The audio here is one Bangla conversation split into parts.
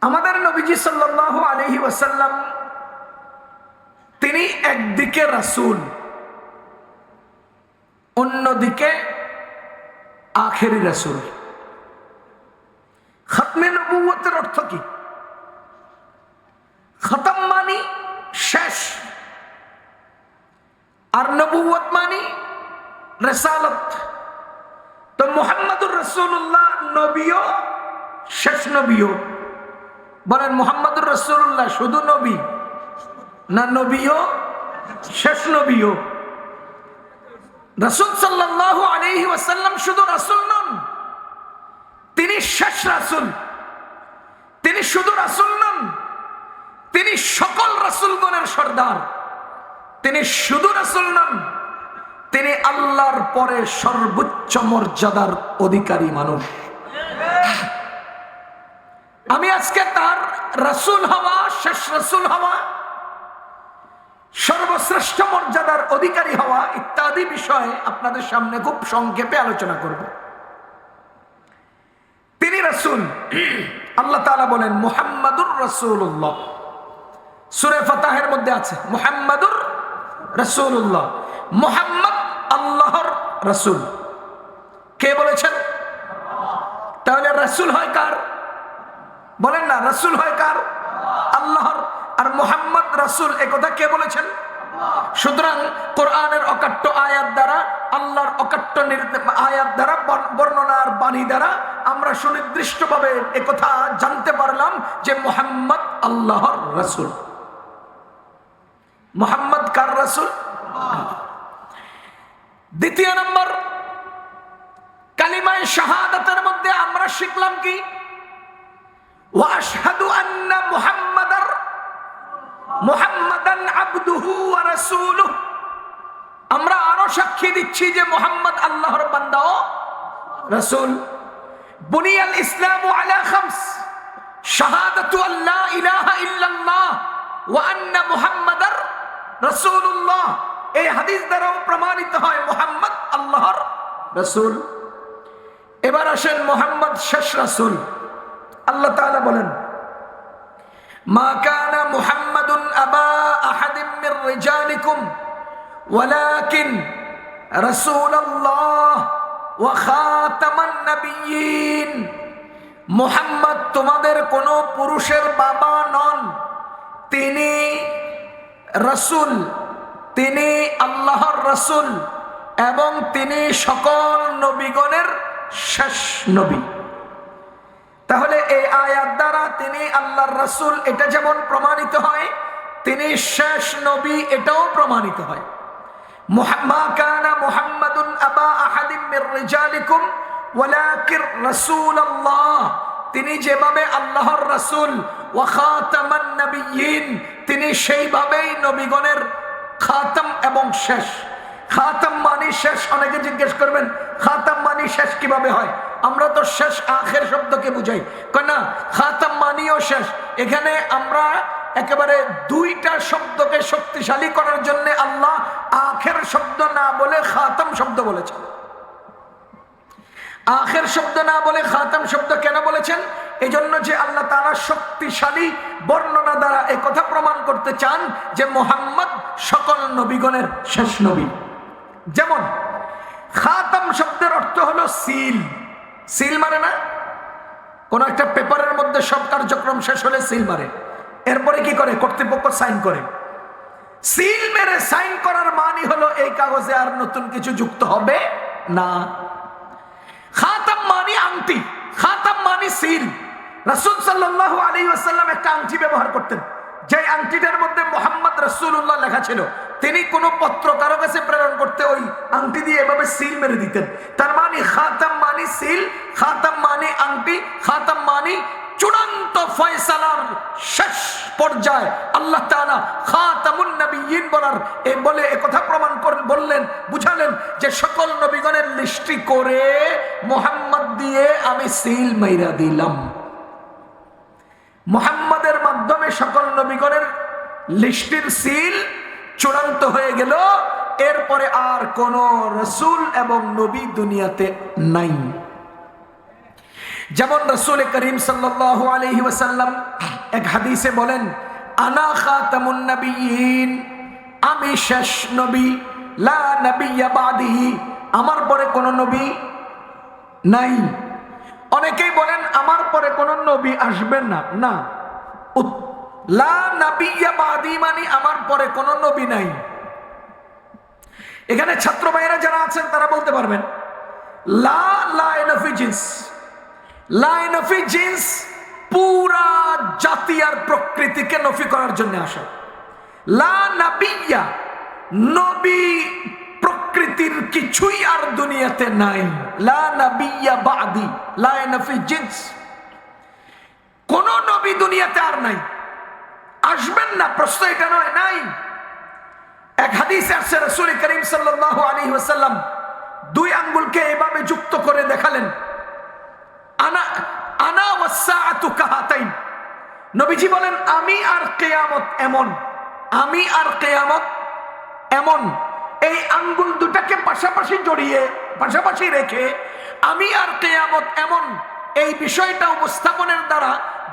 আমাদের নবীজি সাল্লাল্লাহু আলাইহি ওয়াসাল্লাম তিনি একদিকে রাসূল, অন্যদিকে আখেরি রাসূল। খতমে নবুয়তের অর্থ কি? খতম মানি শেষ, আর নবুয়ত মানি রিসালাত। তো মুহাম্মদুর রাসূলুল্লাহ নবীও শেষ নবীও। বলেন, মুহাম্মদুর রাসূলুল্লাহ শুধু নবী না নবীও শেষ নবীও? রাসূল সাল্লাল্লাহু আলাইহি ওয়াসাল্লাম শুধু রাসূল নন, তিনি শেষ রাসূল। তিনি শুধু রাসূল নন, তিনি সকল রাসূলগণের সর্দার। তিনি শুধু রাসূল নন, তিনি আল্লাহর পরে সর্বোচ্চ মর্যাদার অধিকারী মানুষ। আমি আজকে তার রাসূল হওয়া, শেষ রাসূল হওয়া, সর্বশ্রেষ্ঠ মর্যাদার অধিকারী হওয়া ইত্যাদি বিষয়ে আপনাদের সামনে খুব সংক্ষেপে আলোচনা করব। তিনি রাসূল। আল্লাহ তাআলা বলেন মুহাম্মাদুর রাসূলুল্লাহ। সূরা ফাতহের মধ্যে আছে মুহাম্মাদুর রাসূলুল্লাহ। মুহাম্মদ আল্লাহর রাসূল। কে বলেছেন? তাহলে রাসূল হয় কার? বলেন না, রাসূল হয় কার? আল্লাহর। আর মুহাম্মদ রাসূল একথা কে বলেছেন? সুতরাং কোরআনের অকাট্য আয়াত দ্বারা, আল্লাহর অকাট্য আয়াত দ্বারা, বর্ণনার বাণী দ্বারা আমরা সুনির্দিষ্টভাবে একথা জানতে পারলাম যে মুহাম্মদ আল্লাহর রাসূল। মুহাম্মদ কার রাসূল? দ্বিতীয় নম্বর, কালিমায়ে শাহাদাতের মধ্যে আমরা শিখলাম কি? ওয়া আশহাদু আন্না মুহাম্মাদান আবদুহু ওয়া রাসূলুহু। আমরা আরো সাক্ষী দিচ্ছি যে মুহাম্মদ আল্লাহর বান্দা ও রাসূল। বুনিয়াল ইসলামু আলা খামস, শাহাদাতু আল্লা ইলাহা ইল্লাল্লাহ ওয়া আন্না মুহাম্মাদার রাসূলুল্লাহ। এই হাদিস দ্বারাও প্রমাণিত হয় মুহাম্মদ আল্লাহর রাসূল। এবার আসেন মুহাম্মদ শেষ রাসূল। আল্লাহ তাআলা বলেন মা কানা মুহাম্মাদুন আবা আহাদিম মির রিজালিকুম ওয়ালাকিন রাসূলুল্লাহ ওয়া খাতামান নাবিয়্যিন। মুহাম্মদ তোমাদের কোন পুরুষের বাবা নন, তিনি রাসূল, তিনি আল্লাহর রাসূল এবং তিনি সকল নবীগণের শেষ নবী। তাহলে এই আয়াত দ্বারা তিনি আল্লাহর রাসূল এটা যেমন প্রমাণিত হয়, তিনি শেষ নবী এটাও প্রমাণিত হয়। মা কানা মুহাম্মাদুন আবা আহাদিম মির রিজালিকুম ওয়ালাকিন রাসূলুল্লাহ। তিনি যেভাবে আল্লাহর রাসূল, ওয়া খাতামান নাবিয়্যিন, তিনি সেইভাবেই নবীগণের খাতাম এবং শেষ। খাতাম মানি শেষ। অনেকে জিজ্ঞেস করবেন খাতাম মানি শেষ কিভাবে হয়? আমরা তো শেষ আখের শব্দকে বুঝাই, না, খাতাম মানিও শেষ। এখানে আমরা একেবারে দুইটা শব্দকে শক্তিশালী করার জন্য আল্লাহ আখের শব্দ না বলে খাতাম শব্দ বলেছেন। আখের শব্দ না বলে খাতাম শব্দ কেন বলেছেন? এই জন্য যে আল্লাহ তাআলা শক্তিশালী বর্ণনা দ্বারা একথা প্রমাণ করতে চান যে মুহাম্মদ সকল নবীগণের শেষ নবী। যেমন খাতাম শব্দের অর্থ হলো সিল। সিল মারে না? কোন একটা পেপারের মধ্যে সব কার্যক্রম শেষ হলে সিল মারে, এরপরে কি করে? কর্তৃপক্ষ সাইন করে। সিল মেরে সাইন করার মানে হলো এই কাগজে আর নতুন কিছু যুক্ত হবে না। খাতাম মানি আংটি, খাতাম মানি সিল। রাসূল সাল্লাল্লাহু আলাইহি ওয়াসাল্লাম একটা আংটি ব্যবহার করতেন, যে আংটিটার মধ্যে মুহাম্মদ রাসূলুল্লাহ লেখা ছিল। তিনি কোনো পত্র কারো কাছে প্রেরণ করতে ওই আংটি দিয়ে এভাবে সিল মেরে দিতেন। তার মানে খাতাম মানি সিল, খাতাম মানি আংটি, খাতাম মানি চূড়ান্ত ফয়সালার শেষ পর্যায়ে আল্লাহ তাআলা খাতামুন নবিয়্যিন বলে একথা প্রমাণ করে বললেন, বুঝালেন যে সকল নবীগণের লিস্টি করে মুহাম্মদ দিয়ে আমি সিল মাইরা দিলাম। মুহাম্মাদের মাধ্যমে সকল নবীগণের লিস্টির সিল চূড়ান্ত হয়ে গেল। এরপরে আর কোন রাসূল এবং নবী দুনিয়াতে নাই। যেমন রাসূল করিম সাল্লাল্লাহু আলাইহি ওয়াসাল্লাম এক হাদিসে বলেন, আনা খাতামুন নবিয়্যিন, আমি শেষ নবী, লা নবিয়্যা বাদি, আমার পরে কোন নবী নাই। অনেকেই বলেন আমার পরে কোন নবী আসবেন না। না, লা নবিয়্যা বাদি মানে আমার পরে কোন নবী নাই। এখানে ছাত্র ভাইয়েরা যারা আছেন তারা বলতে পারবেন, লা লাইনফি জিন্স, লাইনফি জিন্স পুরা জাতি আর প্রকৃতিকে নফি করার জন্য আসা। লা নবিয়্যা, নবী প্রকৃতির কিছুই আর দুনিয়াতে নাই। লা নবিয়্যা বাদি, লাইনফি জিন্স, কোন নবী দুনিয়াতে আর নাই, আসবেন না, প্রশ্ন এটা নয়, নাই। এক হাদিসে আছে রাসূল করিম সাল্লাল্লাহু আলাইহি ওয়াসাল্লাম দুই আঙ্গুলকে এভাবে যুক্ত করে দেখালেন, আনা আনা ওয়াসসাআতু কাহাতাইন। নবীজি বলেন আমি আর কিয়ামত এমন, আমি আর কিয়ামত এমন। এই আঙ্গুল দুটাকে পাশাপাশি জড়িয়ে, পাশাপাশি রেখে আমি আর কিয়ামত এমন, এই বিষয়টা উপস্থাপনের দ্বারা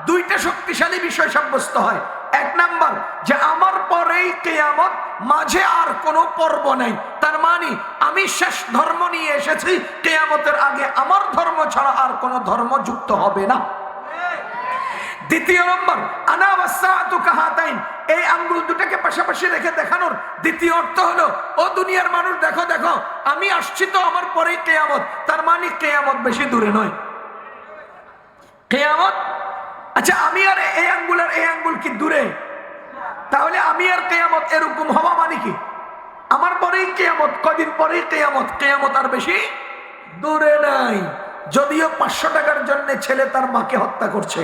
দুইটা শক্তিশালী বিষয় সাব্যস্ত হয়। এক নাম্বার, যে আমার পরেই কিয়ামত, মাঝে আর কোনো পর্ব নাই, তার মানে আমি শেষ ধর্ম নিয়ে এসেছি, কিয়ামতের আগে আমার ধর্ম ছাড়া আর কোনো ধর্ম যুক্ত হবে না। দ্বিতীয় নম্বর, আনা ওয়াসসাআতু কাহাতাইন, এই আঙ্গুল দুটাকে পাশাপাশি রেখে দেখানোর দ্বিতীয় অর্থ হলো, ও দুনিয়ার মানুষ দেখো দেখো, আমি আসছি তো, আমার পরেই কিয়ামত, তার মানে কিয়ামত বেশি দূরে নয়। কিয়ামত, আচ্ছা আমি আর এই আঙ্গুল আর এই আঙ্গুল কি দূরে? তাহলে আমি আর কিয়ামত এরকম হওয়া মানে কি? আমার পরেই কিয়ামত, কদিন পরেই কিয়ামত, কিয়ামত আর বেশি দূরে নাই। যদিও 500 টাকার জন্য ছেলে তার মাকে হত্যা করছে,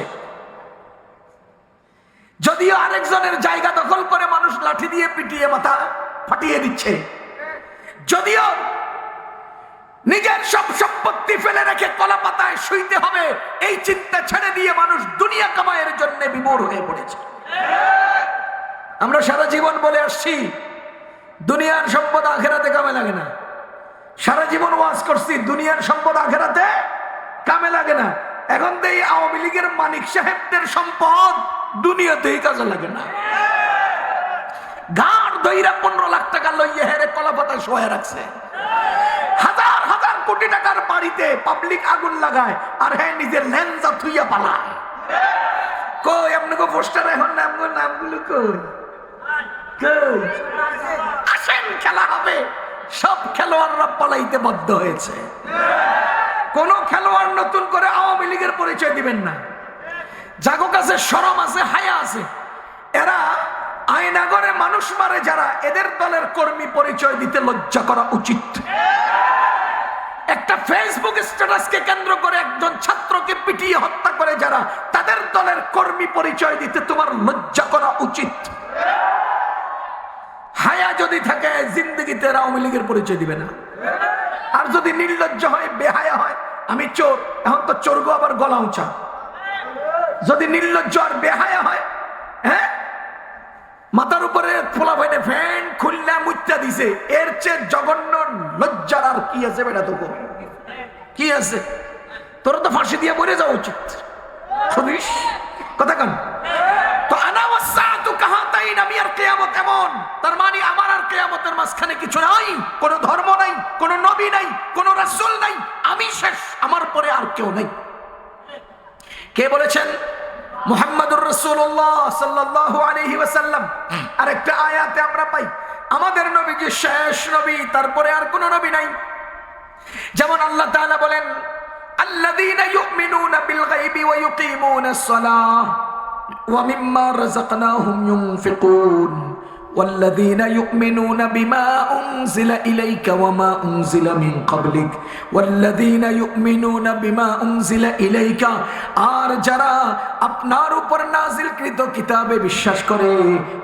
যদিও আরেকজনের জায়গা দখল করে মানুষ লাঠি দিয়ে পিটিয়ে মাথা ফাটিয়ে দিচ্ছে, যদিও নিজের সব সম্পত্তি ফেলে রেখে কলা পাতায় শুইতে হবে এই চিন্তা ছেড়ে দিয়ে মানুষ দুনিয়া কামাইয়ের জন্য বিমূঢ় হয়ে পড়েছে। আমরা সারা জীবন বলে আসছি দুনিয়ার সম্পদ আখেরাতে কামে লাগে না, সারা জীবন ওয়াজ করছি দুনিয়ার সম্পদ আখেরাতে কামে লাগে না। এখন তো এই আওয়ামী লীগের মানিক সাহেবদের সম্পদ দুনিয়াতেই কাজে লাগে না। গাড় দইরা 15 লাখ টাকা লইয়ে হেরে কলা পাতায় শোয়া রাখছে, হাজার হাজার কোটি টাকার বাড়িতে পাবলিক আগুন লাগায়, আর হ্যাঁ নিজের লেন্সা থুইয়া পালায়। কই আপনাকে পোস্টার এখন নামগুলো কই? আসেন খেলা হবে, সব খেলোয়াড়রা পালাইতে বাধ্য হয়েছে। কোন খেলোয়াড় নতুন করে আওয়ামী লীগের পরিচয় দিবেন না। যাগো কাছে শরম আছে, হায়া আছে, এরা আয়নাগরে মানুষ মারে যারা, এদের দলের কর্মী পরিচয় দিতে লজ্জা করা উচিত। একটা ফেসবুক স্ট্যাটাসকে কেন্দ্র করে একজন ছাত্রকে পিটিয়ে হত্যা করে যারা, তাদের দলের কর্মী পরিচয় দিতে তোমার লজ্জা করা উচিত। হায়া যদি থাকে জিন্দগিতে আওয়ামী লীগের পরিচয় দিবে না। আর যদি নির্লজ্জ হয়, বেহায়া হয়, আমি চোর, এখন তো চোরগো আবার গলা উঁচা, যদি নির্লজ্জ আর বেহায়া হয়, হ্যাঁ মাথার উপরে ফোলা ভাইনে ফ্যান খুললা মুচ্চা দিছে, এর চেয়ে জঘন্য লজ্জার আর কি আছে? বেটা তো কি আছে? তোর তো ফাঁসি দিয়ে মরে যাওয়া উচিত। শুনিস কথা কান? তো আনা ওয়াসসাআতু কাহাতাইন, আমি আর কিয়ামত এমন, তার মানে আমার আর কিয়ামতের মাঝখানে কিছু নাই, কোন ধর্ম নাই, কোন নবী নাই, কোন রাসূল নাই, আমি শেষ, আমার পরে আর কেউ নাই। কে বলেছেন? মুহাম্মদুর রাসূলুল্লাহ সাল্লাল্লাহু আলাইহি ওয়াসাল্লাম। আরেকটা আয়াতে আমরা পাই আমাদের নবী যে শেষ নবী, তারপরে আর কোন নবী নাই। যেমন আল্লাহ তাআলা বলেন, আল্লাযীনা ইউমিনুনা বিল গায়বি ওয়া ইউকিমুনাস সালাহ ওয়া মিম্মা রাযাকনাহুম ইউনফিকুন والذين يؤمنون بما أنزل إليك وما أنزل من قبلك والذين يؤمنون بما أنزل إليك, আর যারা আপনার উপর নাযিলকৃত কিতাবে বিশ্বাস করে,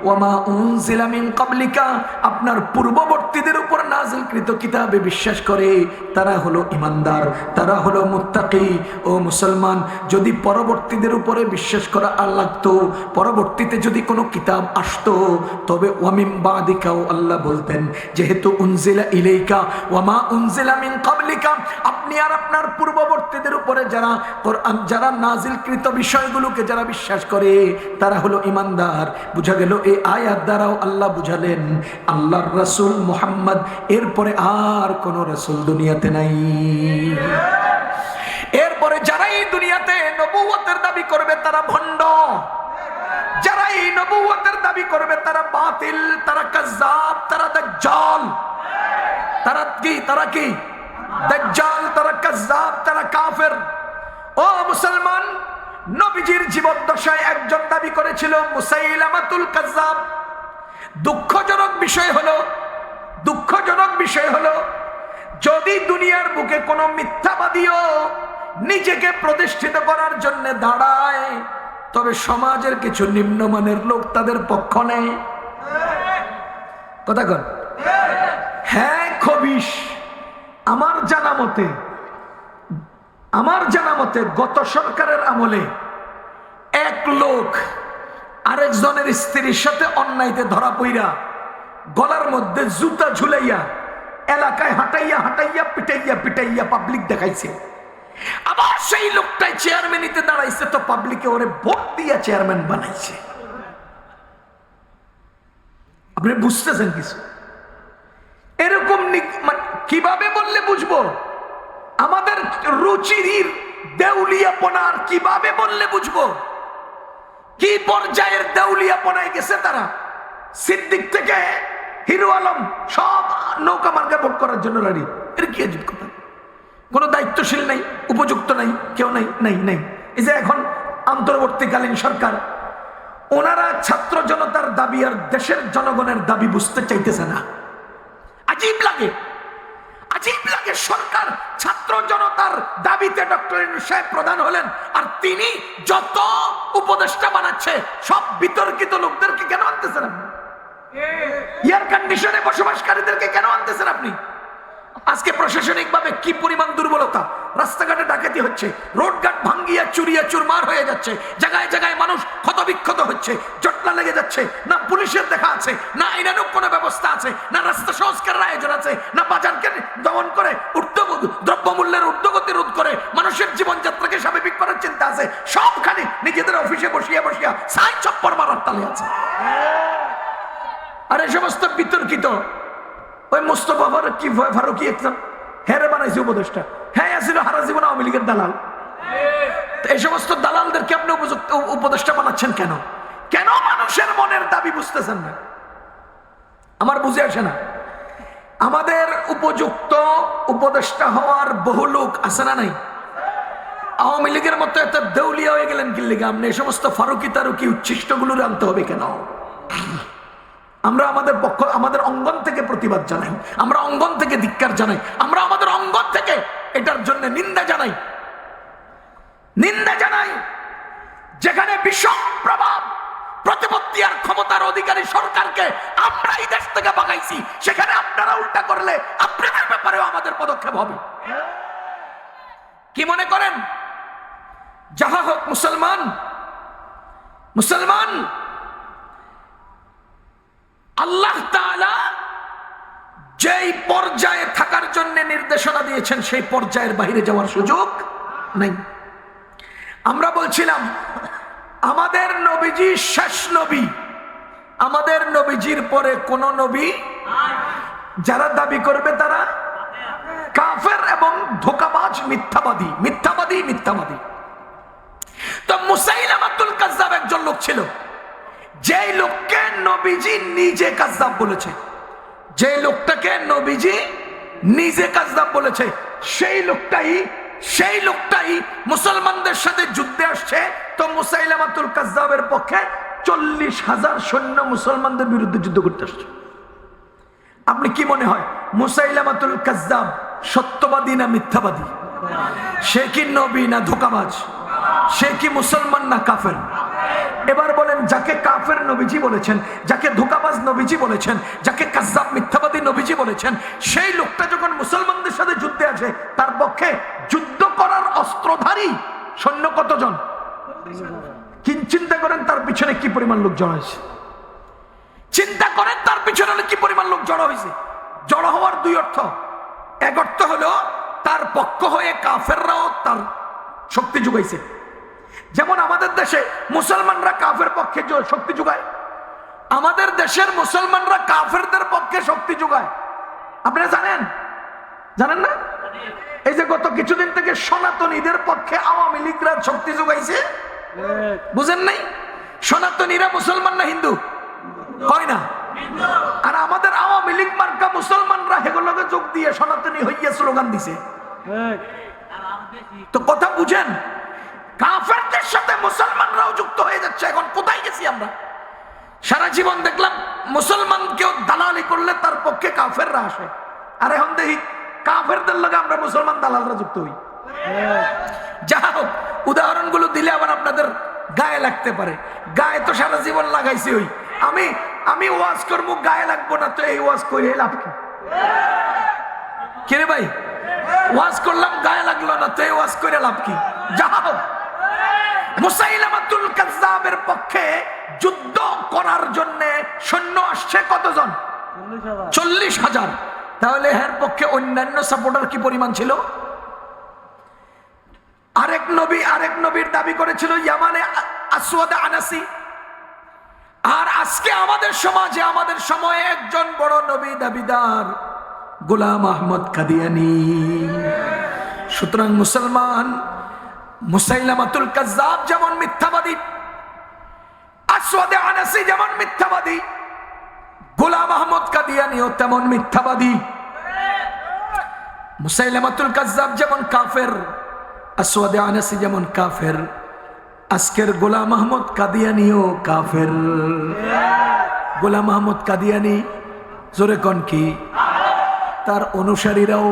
ওয়ামা উনজিলা মিন ক্বাবলিকা, আপনার পূর্ববর্তীদের উপর নাযিলকৃত কিতাবে বিশ্বাস করে, তারা হলো ঈমানদার, তারা হলো মুত্তাকি। ও মুসলমান, যদি পরবর্তীদের উপরে বিশ্বাস করা আর লাগতো, পরবর্তীতে যদি কোনো কিতাব আসতো, তবে ওয়া মিন বাদিকাও আল্লাহ বলতেন যেহেতু উনজিলা ইলাইকা ওয়া মা উনজিলা মিন ক্বাবলিকা, আপনি আর আপনার পূর্ববর্তীদের উপরে যারা কোরআন যারা নাজিলকৃত বিষয়গুলোকে যারা বিশ্বাস করে তারা হলো ঈমানদার। বুঝা গেল এই আয়াত দ্বারাও আল্লাহ বুঝালেন আল্লাহর রাসূল মুহাম্মদ এরপরে আর কোন রাসূল দুনিয়াতে নাই। এরপরে যারা এই দুনিয়াতে নবুয়তের দাবি করবে তারা ভণ্ড, যারা এই নবুয়তের দাবি করবে তারা বাতিল, তারা কাজ্জাব, তারা দাজ্জাল। তারা কি দাজ্জাল, তারা কাজ্জাব, তারা কাফের। ও মুসলমান, নবীজির জীবদ্দশায় একজন দাবি করেছিল মুসাইলামাতুল কাজ্জাব। দুঃখজনক বিষয় হলো যদি দুনিয়ার বুকে কোনো মিথ্যাবাদীও নিজেকে প্রতিষ্ঠিত করার জন্য দাঁড়ায় তবে সমাজের কিছু নিম্নমানের লোক তাদের পক্ষ নেয়। কথা কন? হ্যাঁ, খবিশ। আমার জানা মতে গত সরকারের আমলে এক লোক আরেকজনের স্ত্রীর সাথে অন্যায়তে ধরা পইরা গলার মধ্যে জুতা ঝুলাইয়া এলাকায় হাঁটাইয়া পিটাইয়া পাবলিক দেখাইছে। আবার সেই লোকটাই চেয়ারম্যানিতে দাঁড়াইছে, তো পাবলিকে ওরে ভোট দিয়া চেয়ারম্যান বানাইছে। আপনি বুঝতেছেন কিছু? এরকম কিভাবে বললে বুঝবো? আমাদের রুচির দেউলিয়াপনার কিভাবে বললে বুঝবো? কি পর্যায়ের দেউলিয়াপনায় গেছে তারা? সিদ্দিক থেকে হিরো আলম সব নৌকা মার্কা ভোট করার জন্য রেডি। এর কি আজব কথা? কোনো দায়িত্বশীল নাই, উপযুক্ত নাই, কেউ নাই। এই যে এখন অন্তর্বর্তীকালীন সরকার, ওনারা ছাত্র জনতার দাবি আর দেশের জনগণের দাবি বুঝতে চাইতেছে না। আজীব লাগে। সরকার ছাত্র জনতার দাবিতে ডক্টর ইউনূস সাহেব প্রধান হলেন, আর তিনি যত উপদেষ্টা বানাচ্ছে সব বিতর্কিত লোকদেরকে কেন আনতেছেন আপনি? এয়ার কন্ডিশনে বসবাসকারীদেরকে কেন আনতেছেন আপনি? আজকে প্রশাসনিক ভাবে কি পরিমাণ দুর্বলতা! রাস্তাঘাটে ডাকাতি হচ্ছে, রোডঘাট ভাঙ্গিয়া চুরিয়া চুরমার হয়ে যাচ্ছে, জায়গায় জায়গায় মানুষ ক্ষতবিক্ষত হচ্ছে, জটলা লেগে যাচ্ছে। না পুলিশের দেখা আছে, না আইনানুগ কোনো ব্যবস্থা আছে, না রাস্তা সংস্কারের আয়োজন আছে, না বাজারকে দমন করে দ্রব্যমূল্যের ঊর্ধ্বগতি রোধ করে মানুষের জীবনযাত্রাকে স্বাভাবিক করার চিন্তা আছে। সবখানে নিজেদের অফিসে বসিয়া সাই চপ্পর মারার তালে আছে। আর এই সমস্ত বিতর্কিত ওই মোস্তফা ফারুকী একদম হেরে বানাইছে উপদেষ্টা, হ্যাঁ আসলে হারা জীবন আওয়ামী লীগের দালাল। এই সমস্ত দালালদেরকে আপনি উপদেষ্টা বানাচ্ছেন কেন? কেন মানুষের মনের দাবি বুঝতেছেন না? আমার বুঝে আসে না। আমাদের উপযুক্ত উপদেষ্টা হওয়ার বহু লোক আছে না নাই? আওয়ামী লীগের মতো এত দেউলিয়া হয়ে গেলেন কি লিগে? আপনি এই সমস্ত ফারুকি তারুকি উচ্ছিষ্ট গুলো আনতে হবে কেন? আমরা আমাদের অঙ্গন থেকে প্রতিবাদ জানাই, আমরা অঙ্গন থেকে ধিক্কার জানাই, আমরা আমাদের অঙ্গন থেকে এটার জন্য নিন্দা জানাই। যেখানে বিষম প্রভাব প্রতিপত্তি আর ক্ষমতার অধিকারী সরকারকে আমরা এই দেশ থেকে বাগাইছি, সেখানে আপনারা উল্টা করলে আপনাদের ব্যাপারেও আমাদের পদক্ষেপ হবে। কি মনে করেন? যাহা হোক, মুসলমান আল্লাহ তাআলা যেই পর্যায়ে থাকার জন্য নির্দেশনা দিয়েছেন সেই পর্যায়ের বাইরে যাওয়ার সুযোগ নাই। আমরা বলছিলাম আমাদের নবীজি শেষ নবী, আমাদের নবীজির পরে কোন নবী যারা দাবি করবে তারা কাফের এবং ধোঁকাবাজ, মিথ্যাবাদী। তো মুসাইলামাতুল কাজ্জাব একজন লোক ছিল, যেই লোককে নবীজি নিজে কাজ্জাব বলেছে, যে লোকটাকে নবীজি নিজে কাজ্জাব বলেছে, সেই লোকটাই মুসলমানদের সাথে যুদ্ধে আসছে। তো মুসাইলামাতুল কাজ্জাবের পক্ষে 40,000 সৈন্য মুসলমানদের বিরুদ্ধে যুদ্ধ করতে আসছে। আপনি কি মনে হয় মুসাইলামাতুল কাজ্জাব সত্যবাদী না মিথ্যাবাদী? সে কি নবী না ধোঁকাবাজ? সে কি মুসলমান না কাফের? এবার বলেন, যাকে কাফের নবীজি বলেছেন, যাকে ধোঁকাবাজ নবীজি বলেছেন, যাকে কাজ্জাব মিথ্যাবাদী নবীজি বলেছেন, সেই লোকটা যখন মুসলমানদের সাথে যুদ্ধে আসে, তার পক্ষে যুদ্ধ করার অস্ত্রধারী সৈন্য কতজন? চিন্তা করেন তার পিছনে কি পরিমাণ লোক জড়াইছে। চিন্তা করেন তার পিছনে কি পরিমাণ লোক জড়ো হয়েছে। জড়ো হওয়ার দুই অর্থ। এক অর্থ হলো তার পক্ষ হয়ে কাফেররাও তার শক্তি যোগাইছে। যেমন আমাদের দেশে মুসলমানরা কাফের পক্ষে শক্তি যোগায়, আমাদের দেশের মুসলমানরা কাফেরদের পক্ষে শক্তি যোগায়। আপনারা জানেন? জানেন না? এই যে গত কিছুদিন থেকে সনাতনীদের পক্ষে আওয়ামী লীগরা শক্তি যোগাইছে, বুঝেন নাই? সনাতনীরা মুসলমান না হিন্দু? হয় না? আর আমাদের আওয়ামী লীগ মার্কা মুসলমানরা হেগুলোকে যোগ দিয়ে সনাতনী হইয়া স্লোগান দিছে। তো কথা বুঝেন, কাফেরদের সাথে মুসলমানরাও যুক্ত হয়ে যাচ্ছে। এখন কোথায় গেছি আমরা? সারা জীবন দেখলাম মুসলমান কেউ দালালি করলে তার পক্ষে কাফেররা আসে, আর এখন দেখি কাফেরদের লগে আমরা মুসলমান দালালরা যুক্ত হই। যা হোক, উদাহরণগুলো দিলে আবার আপনাদের গায়ে লাগতে পারে। গায়ে তো সারা জীবন লাগাইছি। ওই আমি ওয়াজ করবো, গায়ে লাগবো না, তো এই ওয়াজ করে লাভ কি? কে রে ভাই, ওয়াজ করলাম গায়ে লাগলো না, তো এই ওয়াজ করে লাভ কি? যা হোক, মুসাইলামাতুল কাজ্জাবের পক্ষে যুদ্ধ করার জন্য সৈন্য আসছে কতজন? 40,000। তাহলে এর পক্ষে অন্যান্য সাপোর্টার কি পরিমাণ ছিল? আরেক নবীর দাবি করেছিল ইয়ামানে আসওয়াদ আনাসি। আর আজকে আমাদের সমাজে, আমাদের সময়ে একজন বড় নবী দাবিদার গোলাম আহমদ কাদিয়ানী। সুতরাং মুসলমান, মুসাইলামাতুল কাজ্জাব যেমন মিথ্যাবাদী, আসওয়াদ আনাসি যেমন মিথ্যাবাদী, গোলাম আহমদ কাদিয়ানীও তেমন মিথ্যাবাদী। মুসাইলামাতুল কাজ্জাব যেমন কাফের, আসওয়াদ আনাসি যেমন কাফের, আজকের গোলাম আহমদ কাদিয়ানীও কাফের। গোলাম আহমদ কাদিয়ানী, জোরে কোন কি? তার অনুসারীরাও,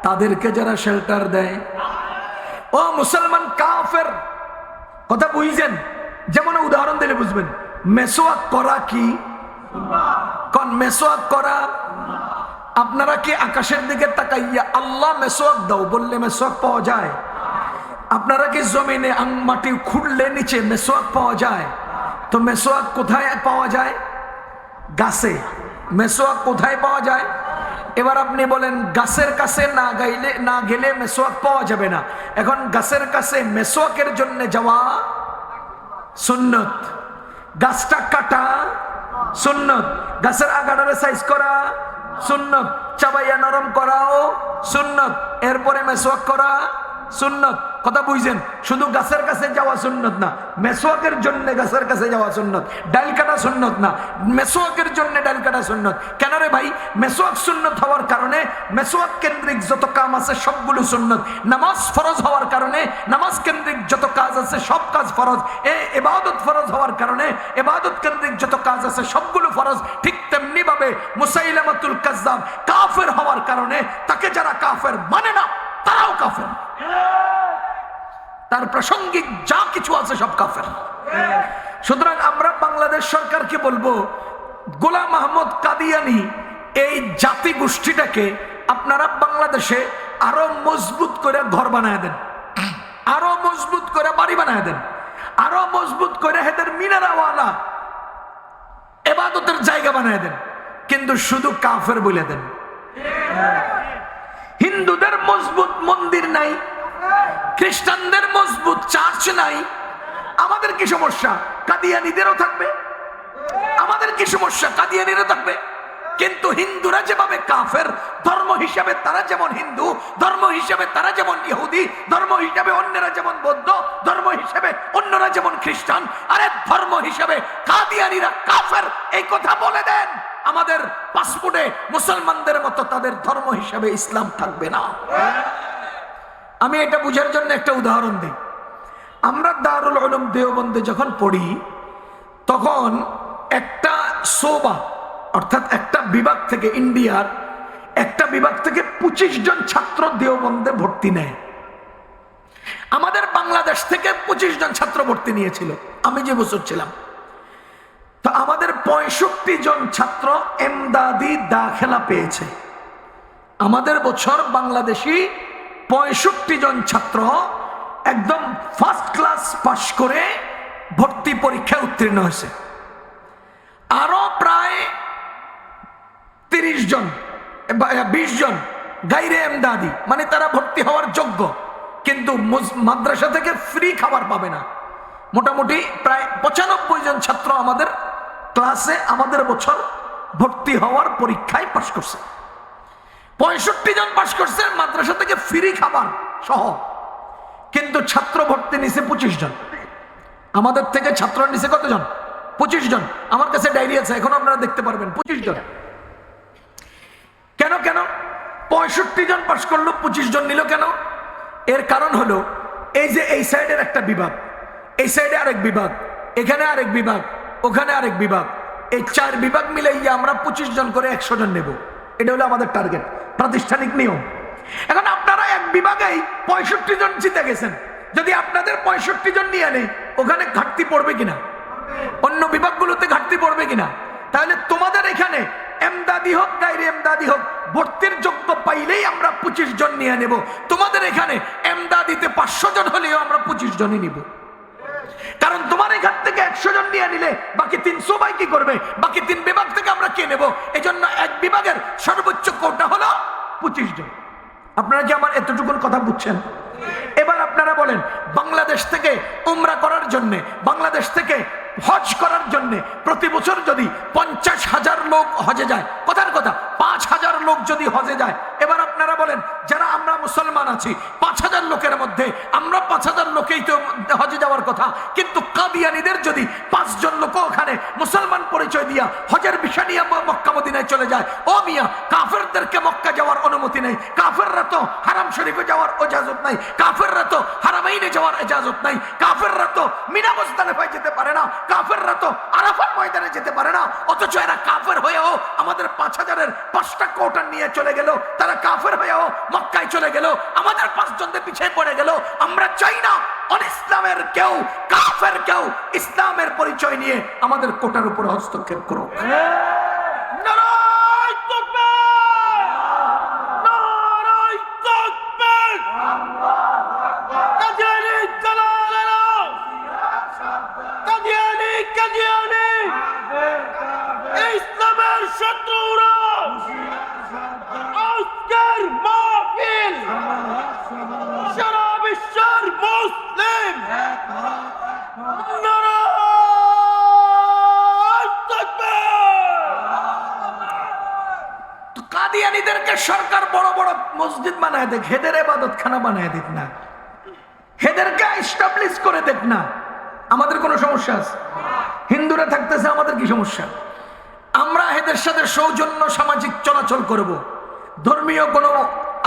তাদেরকে যারা শেল্টার দেয়, ও মুসলমান কাফের। কথা বুঝছেন? যেমন উদাহরণ দিলে বুঝবেন। মেসওয়াক করা কি? কোন মেসওয়াক করা? আপনারা কি আকাশের দিকে তাকাইয়া আল্লাহ মেসওয়াক দাও বললে মেসওয়াক পাওয়া যায়? আপনারা কি জমিনে মাটি খুঁড়লে নিচে মেসওয়াক পাওয়া যায়? তো মেসওয়াক কোথায় পাওয়া যায়? গাছে। মেসওয়াক কোথায় পাওয়া যায়? এবার আপনি বলেন গাছের কাছে না গেলে মেসওয়াক পাওয়া যাবে না। এখন গাছের কাছে মেসওয়াকের জন্য যাওয়া সুন্নত, গাছটা কাটা সুন্নত, গাছের আগাটারে সাইজ করা সুন্নত, চাবাইয়া নরম করাও সুন্নত, এরপরে মেসওয়াক করা সুন্নত। কথা বুঝছেন? শুধু গাছের কাছে যাওয়া সুন্নত না, মেসওয়াকের জন্য গাছের কাছে যাওয়া সুন্নত। ডাল কাটা সুন্নত না, মেসওয়াকের জন্য ডাল কাটা সুন্নত। কেন রে ভাই? মেসওয়াক সুন্নত হওয়ার কারণে মেসওয়াক কেন্দ্রিক যত কাম আছে সবগুলো সুন্নত। নামাজ ফরজ হওয়ার কারণে নামাজ কেন্দ্রিক যত কাজ আছে সব কাজ ফরজ। ইবাদত ফরজ হওয়ার কারণে ইবাদত কেন্দ্রিক যত কাজ আছে সবগুলো ফরজ। ঠিক তেমনি ভাবে মুসাইলামাতুল কাজ্জাব কাফের হওয়ার কারণে তাকে যারা কাফের মানে না তারাও কাফের। তার প্রাসঙ্গিক যা কিছু আছে সব কাফের। সুতরাং আমরা বাংলাদেশ সরকারকে বলবো, গোলাম আহমদ কাদিয়ানী এই জাতি গোষ্ঠীটাকে আপনারা বাংলাদেশে আরো মজবুত করে ঘর বানায় দেন, আরো মজবুত করে বাড়ি বানায় দেন, আরো মজবুত করে হেদের মিনারাওয়ালা ইবাদতের জায়গা বানায় দেন, কিন্তু শুধু কাফের বলে দেন। হিন্দুদের মজবুত মন্দির নাই, খ্রিস্টানদের মজবুত চার্চ নাই। আমাদের কি সমস্যা? কাদিয়ানীদেরও থাকবে। আমাদের কি সমস্যা? কাদিয়ানীরও থাকবে। কিন্তু হিন্দুরা যেভাবে কাফের, ধর্ম হিসাবে তারা যেমন হিন্দু, ধর্ম হিসাবে তারা যেমন ইহুদি, ধর্ম হিসাবে অন্যরা যেমন বৌদ্ধ, ধর্ম হিসাবে অন্যরা যেমন খ্রিস্টান, আরে ধর্ম হিসাবে কাদিয়ানীরা কাফের, এই কথা বলে দেন। আমাদের পাসপোর্টে মুসলমানদের মতো তাদের ধর্ম হিসাবে ইসলাম থাকবে না। আমি এটা বুঝার জন্য একটা উদাহরণ দিই। আমরা দারুল উলুম দেওবন্দে যখন পড়ি তখন একটা সোবা অর্থাৎ একটা বিভাগ থেকে, ইন্ডিয়ার একটা বিভাগ থেকে 25 জন ছাত্র দেওবন্দে ভর্তি নেয়। আমাদের বাংলাদেশ থেকে 25 জন ছাত্র ভর্তি নিয়েছিল আমি যে বছর ছিলাম। তো আমাদের 65 জন ছাত্র এমদাদি দাখিলা পেয়েছে। আমাদের বছর বাংলাদেশি 65 জন ছাত্র একদম ফার্স্ট ক্লাস পাশ করে ভর্তি পরীক্ষায় উত্তীর্ণ হয়েছে। আরো 20 জন গাইরে এমদাদি, মানে তারা ভর্তি হওয়ার যোগ্য, কিন্তু মাদ্রাসা থেকে ফ্রি খাবার পাবে না। মোটামুটি প্রায় 95 জন ছাত্র আমাদের ক্লাসে আমাদের বছর ভর্তি হওয়ার পরীক্ষায় পাশ করছে। 65 জন পাশ করছে মাদ্রাসা থেকে ফ্রি খাবার সহ, কিন্তু ছাত্র ভর্তি নিছে 25 জন। আমাদের থেকে ছাত্র নিছে কতজন? 25 জন। আমার কাছে ডায়েরি আছে, এখন আপনারা দেখতে পারবেন 25 জন। কেন 65 জন পাশ করলো, 25 জন নিল কেন? এর কারণ হলো এই যে এই সাইডের একটা বিভাগ, এই সাইডে আরেক বিভাগ, এখানে আরেক বিভাগ, ওখানে আরেক বিভাগ, এই 4 বিভাগ মিলাইয়া আমরা 25 জন করে 100 জন নেব। এটা হলো আমাদের টার্গেট, প্রাতিষ্ঠানিক নিয়ম। এখন আপনারা এক বিভাগেই 65 জন জিতে গেছেন, যদি আপনাদের 65 জন নিয়ে নেই, ওখানে ঘাটতি পড়বে কিনা? অন্য বিভাগগুলোতে ঘাটতি পড়বে কিনা? তাহলে তোমাদের এখানে এমদাদি হোক গাইরে এমদাদি হোক, ভর্তির যোগ্য পাইলেই আমরা 25 জন নিয়ে নেব। তোমাদের এখানে এমদাদিতে 500 জন হলেও আমরা 25 জনই নিব। কারণ তোমার এখান থেকে 100 জন নিয়ে নিলে বাকি 300 ভাই কি করবে? বাকি 3 বিভাগ থেকে আমরা কে নেব? এই জন্য এক বিভাগের সর্বোচ্চ কোটা হলো 25 জন। আপনারা কি আমার এতটুকুন কথা বুঝছেন? এবার আপনারা বলেন, বাংলাদেশ থেকে উমরা করার জন্য, বাংলাদেশ থেকে হজ করার জন্য প্রতি বছর যদি 50,000 লোক হজে যায়, কথার কথা 5,000 লোক যদি হজে যায়, এবার আপনারা বলেন যারা আমরা মুসলমান আছি 5,000 লোকের মধ্যে আমরা 5,000 লোকেই তো হজে যাওয়ার কথা, কিন্তু কাদিয়ানীদের যদি 5 জন লোক ওখানে মুসলমান পরিচয় দিয়া হজের বিষয় নিয়ে মক্কা মদিনায় চলে যায়, ও মিয়া, কাফেরদেরকে মক্কা যাওয়ার অনুমতি নেই, কাফেররা তো হারাম শরীফে যাওয়ার ইজাজত নাই, কাফেররা তো হারামাইনে যাওয়ার ইজাজত নাই, কাফেররা তো মিনা মুজদালিফায় যেতে পারে না, কাফেররা তো আরাফাত ময়দানে যেতে পারে না। অথচ এরা কাফের হয়েও আমাদের 5,000-এর 5টা কোটা নিয়ে চলে গেল, তারা কাফের হয়েও মক্কায় চলে গেল, আমাদের 5 জনদের পিছিয়ে পড়ে গেল। আমরা চাই না অনিসলামের কেউ, কাফের কেউ ইসলামের পরিচয় নিয়ে আমাদের কোটার উপর হস্তক্ষেপ করুক। নারায়ে তাকবীর, নারায়ে তাকবীর, আল্লাহু আকবার। কাদিয়ানী জালালালা, কাদিয়ানী কাদিয়ানী, ইসলামের শত্রুরা আজকের মাহফিল সারা বিশ্বের মুসলিম নারায়ে তাকবীর। কাদিয়ানীদেরকে সরকার বড় বড় মসজিদ বানায় দেখ, হেদের ইবাদতখানা বানায় দেখ না, হেদেরকে এস্টাবলিশ করে দেখ না, আমাদের কোনো সমস্যা আছে? হিন্দুরা থাকতেছে, আমাদের কি সমস্যা? আমরা এদের সাথে সৌজন্য সামাজিক চলাচল করব, ধর্মীয় কোনো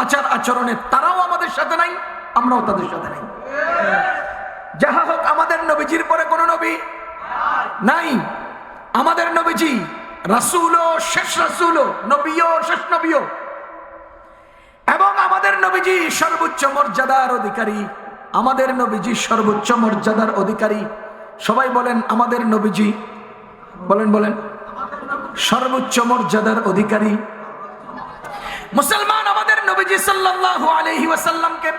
আচার আচরণে তারাও আমাদের সাথে নাই, আমরাও তাদের সাথে নাই। যাহা হোক, আমাদের নবীজির পরে কোনো নবী নাই। আমাদের নবীজি রাসূলও শেষ রাসূলও, নবীও শেষ নবীও, এবং আমাদের নবীজি সর্বোচ্চ মর্যাদার অধিকারী। আমাদের নবীজি সর্বোচ্চ মর্যাদার অধিকারী। সবাই বলেন আমাদের নবীজি, বলেন বলেন, সর্বোচ্চ মর্যাদার অধিকারী। মুসলমান আমাদের নবীজি সাল্লাল্লাহু আলাইহি ওয়াসাল্লামকে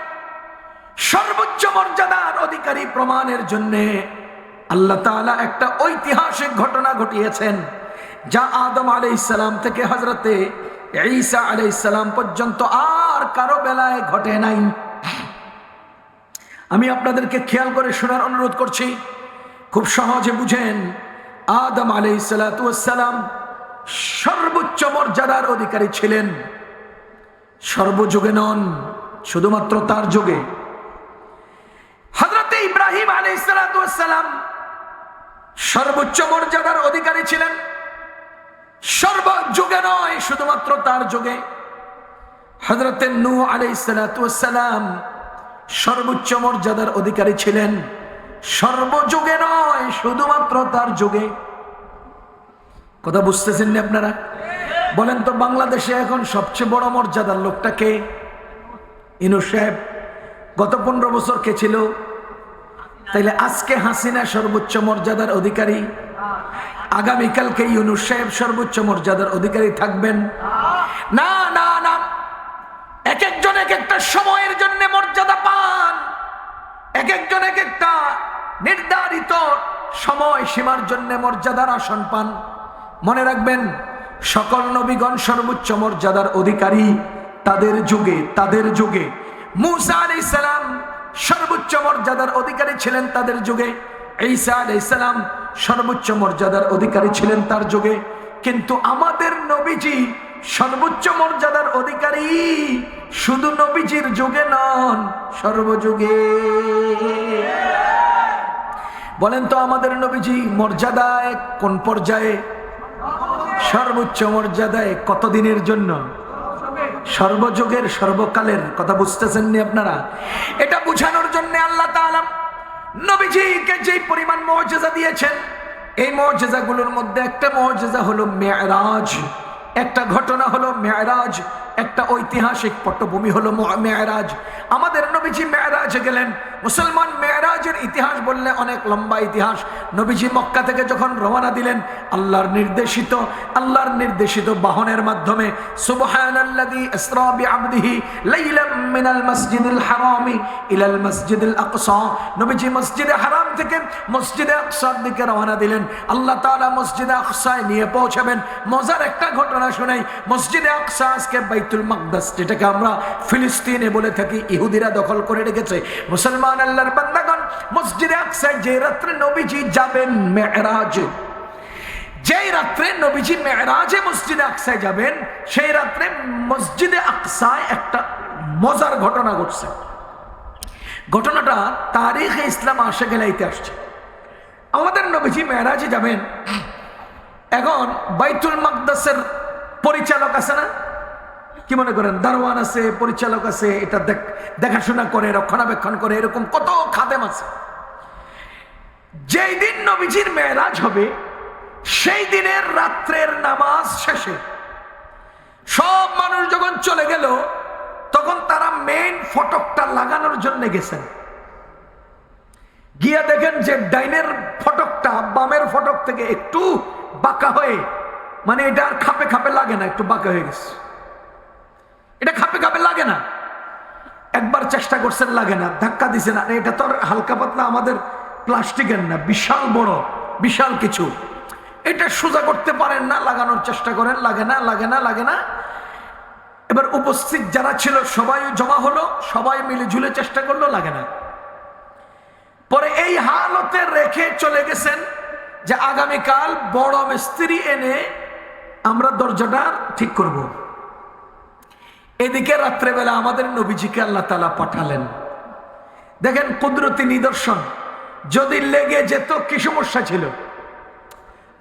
সর্বোচ্চ মর্যাদার অধিকারী প্রমাণের জন্য আল্লাহ তাআলা একটা ঐতিহাসিক ঘটনা ঘটিয়েছেন, যা আদম আলাইহিস সালাম থেকে হযরতে ঈসা আলাইহিস সালাম পর্যন্ত আর কারো বেলায় ঘটে নাই। আমি আপনাদেরকে খেয়াল করে শোনার অনুরোধ করছি, খুব সহজে বুঝেন। আদম আলাইহিসসালাতু ওয়াসসালাম সর্বোচ্চ মর্যাদার অধিকারী ছিলেন, সর্বযুগে নন, শুধুমাত্র তার যুগে। হযরতে ইব্রাহিম আলাইহিসসালাতু ওয়াসসালাম সর্বোচ্চ মর্যাদার অধিকারী ছিলেন, সর্বযুগে নয়, শুধুমাত্র তার যুগে। হযরতে নূহ আলাইহিসসালাতু ওয়াসসালাম সর্বোচ্চ মর্যাদার অধিকারী ছিলেন, সর্বযুগে নয়, শুধুমাত্র তার যুগে। কথা বুঝতেছেন না আপনারা? বলেন তো, বাংলাদেশে এখন সবচেয়ে বড় মর্যাদার লোকটা কে? ইনু সাহেব। গত 15 বছর কে ছিল? তাইলে আজকে হাসিনা সর্বোচ্চ মর্যাদার অধিকারী, আগামীকালকে ইউনূস সাহেব সর্বোচ্চ মর্যাদার অধিকারী থাকবেন? না না না, এক একজন এক একটা সময়ের জন্য মর্যাদা পান, এক একজন এক একটা নির্ধারিত সময় সীমার জন্য মর্যাদার আসন পান। মনে রাখবেন, সকল নবীগণ সর্বোচ্চ মর্যাদার অধিকারী তাদের যুগে মূসা আলাইহিস সালাম সর্বোচ্চ মর্যাদার অধিকারী ছিলেন তাদের যুগে, ঈসা আলাইহিস সালাম সর্বোচ্চ মর্যাদার অধিকারী ছিলেন তার যুগে। কিন্তু আমাদের নবীজি সর্বোচ্চ মর্যাদার অধিকারী শুধু নবীজির যুগে নন, সর্বযুগে। বলেন তো আমাদের নবীজি মর্যাদায় কোন পর্যায়ে? সর্বোচ্চ মর্যাদায়। কতদিনের জন্য? সর্বযুগের, সর্বকালের। কথা বুঝতেছেন নি আপনারা? এটা বুঝানোর জন্য আল্লাহ তাআলা নবীজিকে যে পরিমাণ মুআজিজা দিয়েছেন, এই মুআজিজাগুলোর মধ্যে একটা মুআজিজা হলো মেরাজ, একটা ঘটনা হলো মেরাজ, একটা ঐতিহাসিক পটভূমি হলো মেরাজ। আমাদের নবীজি মেরাজে গেলেন। মুসলমান মেরাজের ইতিহাস বললে অনেক লম্বা ইতিহাস। নবীজি মক্কা থেকে যখন রওনা দিলেন আল্লাহর নির্দেশিত বাহনের মাধ্যমে, সুবহানাল্লাযী ইসরা বিআবদিহি লাইলাম মিনাল মাসজিদিল হারামি ইলাল মাসজিদিল আকসা। নবীজি মসজিদে হারাম থেকে মসজিদে আকসার দিকে রওনা দিলেন। আল্লাহ তাআলা মসজিদে আকসায় নিয়ে পৌঁছাবেন। মজার একটা ঘটনা শোনাই। মসজিদে আকসা আজকে বাইতুল মাকদাস, যেটাকে আমরা ফিলিস্তিনে বলে থাকি, ইহুদিরা দখল করে রেখেছে। মুসলমান আল্লাহর বান্দাগণ, মসজিদে আকসায় যে রাত্রে নবীজি যাবেন মেরাজে, যেই রাত্রে নবীজি মেরাজে মসজিদে আকসায় যাবেন, সেই রাত্রে মসজিদে আকসায় একটা মজার ঘটনা ঘটছে। ঘটনাটা তারিখে ইসলাম আসে গেলাইতে আসছে। আমাদের নবীজি মেরাজে যাবেন, এখন বাইতুল মাকদাসের পরিচালক আছে না, কি মনে করেন, দারওয়ান আছে, পরিচালক আছে, এটা দেখাশোনা করে, রক্ষণাবেক্ষণ করে, এরকম কত খাদেম আছে। যেই দিন নবীজির মেরাজ হবে সেই দিনের রাত্রের নামাজ শেষে সব মানুষ যখন চলে গেল, তখন তারা মেইন ফটকটা লাগানোর জন্য গেছেন। গিয়ে দেখেন যে ডাইনের ফটকটা বামের ফটক থেকে একটু বাঁকা হয়ে, মানে এটা আর খাপে খাপে লাগে না, একটু বাঁকা হয়ে গেছে। এটা খাপে খাপে লাগে না। একবার চেষ্টা করছেন, লাগে না, ধাক্কা দিছে না। এটা তো হালকা পাতলা আমাদের প্লাস্টিকের না, বিশাল বড়, বিশাল কিছু। এটা সোজা করতে পারেন না, লাগানোর চেষ্টা করেন, লাগে না। এবার উপস্থিত যারা ছিল সবাই জমা হলো, সবাই মিলে ঝুলে চেষ্টা করলো, লাগে না। পরে এই হালতে রেখে চলে গেছেন যে আগামীকাল বড় মিস্ত্রি এনে আমরা দরজাটা ঠিক করব। এদিকে রাত্রেবেলা আমাদের নবীজিকে আল্লাহ তাআলা পাঠালেন। দেখেন কুদরতি নিদর্শন। যদি লেগে যেত কি সমস্যা ছিল,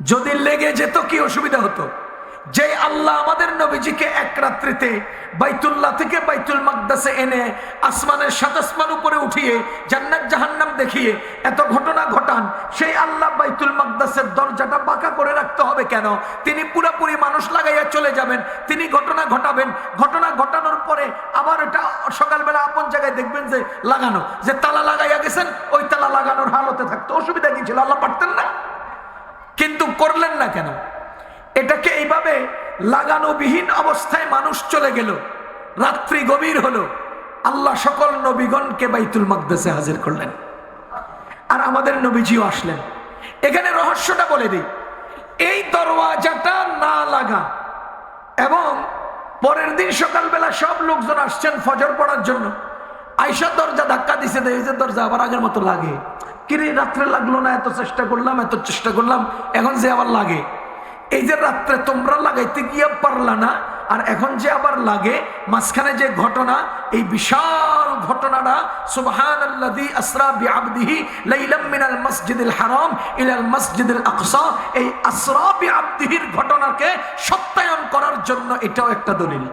যদি লেগে যেত কি অসুবিধা হতো। যে আল্লাহ আমাদের নবীজিকে এক রাত্রিতে বাইতুল্লাহ থেকে বাইতুল মাকদাসে এনে আসমানের ৭ আসমান উপরে উঠিয়ে জান্নাত জাহান্নাম দেখিয়ে এত ঘটনা ঘটান, সেই আল্লাহ বাইতুল মাকদাসের দরজাটা বাঁকা করে রাখতে হবে কেন? তিনি পুরোপুরি মানুষ লাগাইয়া চলে যাবেন, তিনি ঘটনা ঘটাবেন। ঘটনা ঘটানোর পরে আবার এটা সকালবেলা আপন জায়গায় দেখবেন যে লাগানো, যে তালা লাগাইয়া গেছেন, ওই তালা লাগানোর হালতে থাকতো। অসুবিধা কি ছিল? আল্লাহ পারতেন না? কিন্তু করলেন না কেন? এটাকে এইভাবে লাগানোবিহীন অবস্থায় মানুষ চলে গেল, রাত্রি গভীর হলো, আল্লাহ সকল নবীগণকে বাইতুল মাকদাসে হাজির করলেন, আর আমাদের নবীজিও আসলেন। এখানে রহস্যটা বলে দিই, এই দরওয়াজাটা না লাগা এবং পরের দিন সকালবেলা সব লোকজন আসছেন ফজর পড়ার জন্য, আয়েশা দরজা ধাক্কা দিছে, দেখেছে দরজা আবার আগের মতো লাগে। কিরে রাত্রে লাগলো না? এত চেষ্টা করলাম, এখন যে আবার লাগে। এই যে রাত্রে তোমরা লাগাইতে গিয়ে পারলা না, আর এখন যে আবার লাগে, মাঝখানে যে ঘটনা, এই বিশাল ঘটনাটা সুবহানাল্লাযী আসরা বিআবদিহি লাইলাম মিনাল মাসজিদিল হারাম ইলাল মাসজিদিল আকসা, এই আসরা বিআবদিহির ঘটনাকে সত্যায়ন করার জন্য এটাও একটা দলিল।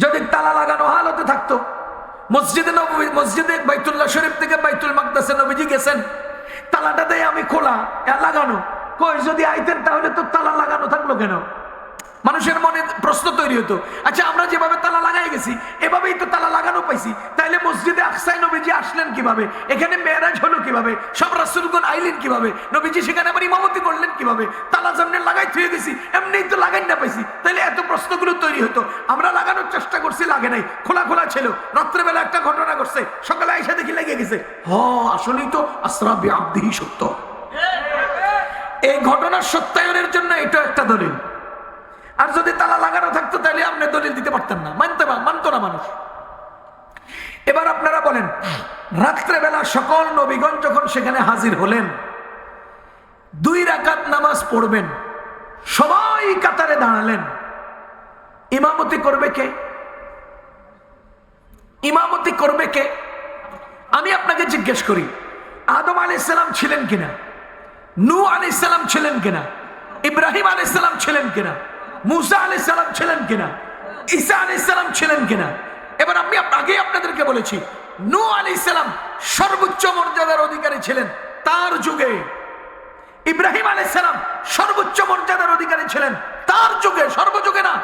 যদি তালা লাগানো হালতে থাকতো, মসজিদে বাইতুল্লাহ শরীফ থেকে বাইতুল মাকদাসে নবীজি গেছেন, তালাটা দেয় আমি খোলা, লাগানো কই, যদি আইতেন তাহলে তো তালা লাগানো থাকলো কেন? মানুষের মনে প্রশ্ন তৈরি হতো। আচ্ছা, আমরা যেভাবে তালা লাগাই গেছি এভাবেই তো তালা লাগানো পাইছি, তাইলে মসজিদে আকসায় নবীজি আসলেন কিভাবে? এখানে মেরাজ হলো কিভাবে? সব রাসূলগণ আইলেন কিভাবে? নবীজি সেখানে আবার ইমামতি করলেন কিভাবে? তালা যেমনি লাগাই থুয়ে গেছি, এমনিই তো লাগাই না পাইছি, তাইলে এত প্রশ্নগুলো তৈরি হতো। আমরা লাগানোর চেষ্টা করছি, লাগে নাই, খোলা ছিল। রাত্রেবেলা একটা ঘটনা ঘটছে, সকালে আইসা দেখি লেগে গেছে। আসলেই তো আসরা বিআবদিহি সত্য। এই ঘটনার সত্যায়নের জন্য এটা একটা দলিল। আর যদি তালা লাগানো থাকতো তাহলে আপনি দলিল দিতে পারতেন না, মানতো না মানুষ। এবার আপনারা বলেন, রাত্রেবেলা সকল নবীগণ যখন সেখানে হাজির হলেন, 2 রাকাত নামাজ পড়বেন, সবাই কাতারে দাঁড়ালেন, ইমামতি করবে কে? ইমামতি করবে কে? আমি আপনাকে জিজ্ঞেস করি, আদম আলাইহিস সালাম ছিলেন কিনা? নূহ আলাইহিস সালাম ছিলেন কিনা? ইব্রাহিম আলাইহিস সালাম ছিলেন কিনা? মুসা আলাইহিস সালাম ছিলেন কিনা? ঈসা আলাইহিস সালাম ছিলেন কিনা? এবার আমি আগেই আপনাদেরকে বলেছি, নূহ আলাইহিস সালাম সর্বোচ্চ মর্যাদার অধিকারী ছিলেন তার যুগে। ইব্রাহিম আলাইহিস সালাম সর্বোচ্চ মর্যাদার অধিকারী ছিলেন তার যুগে, সর্বযুগে না।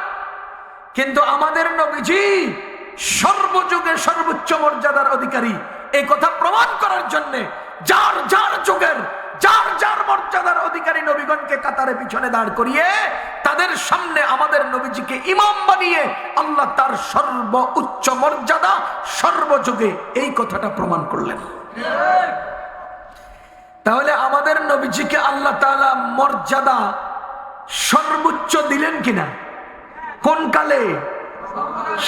কিন্তু আমাদের নবীজি সর্বযুগে সর্বোচ্চ মর্যাদার অধিকারী, এই কথা প্রমাণ করার জন্য যার যার যুগের যার যার মর্যাদার অধিকারী নবীগণকে কাতারে পিছনে দাঁড় করিয়ে তাদের সামনে আমাদের নবীজিকে ইমাম বানিয়ে আল্লাহ তার সর্বোচ্চ মর্যাদা সর্বযুগে, এই কথাটা প্রমাণ করলেন। তাহলে আমাদের নবীজিকে আল্লাহ তাআলা মর্যাদা সর্বোচ্চ দিলেন কিনা? কোন কালে?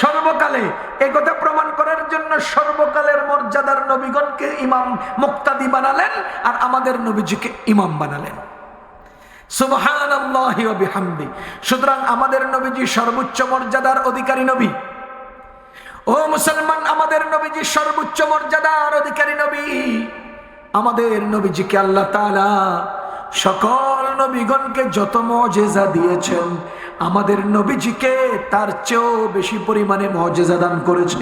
সর্বকালে। এই কথা প্রমাণ করার জন্য সর্বকালের মর্যাদার নবীগণকে ইমাম মুক্তাদি বানালেন আর আমাদের নবীজিকে ইমাম বানালেন। সুবহানাল্লাহি ওয়া বিহামদি। সুতরাং আমাদের নবীজি সর্বোচ্চ মর্যাদার অধিকারী নবী। ও মুসলমান, আমাদের নবীজি সর্বোচ্চ মর্যাদার অধিকারী নবী। আমাদের নবীজিকে আল্লাহ তাআলা সকল নবীগণকে যত মুজিজা দিয়েছেন, আমাদের নবীজিকে তার চেয়েও বেশি পরিমাণে মুজিজা দান করেছে।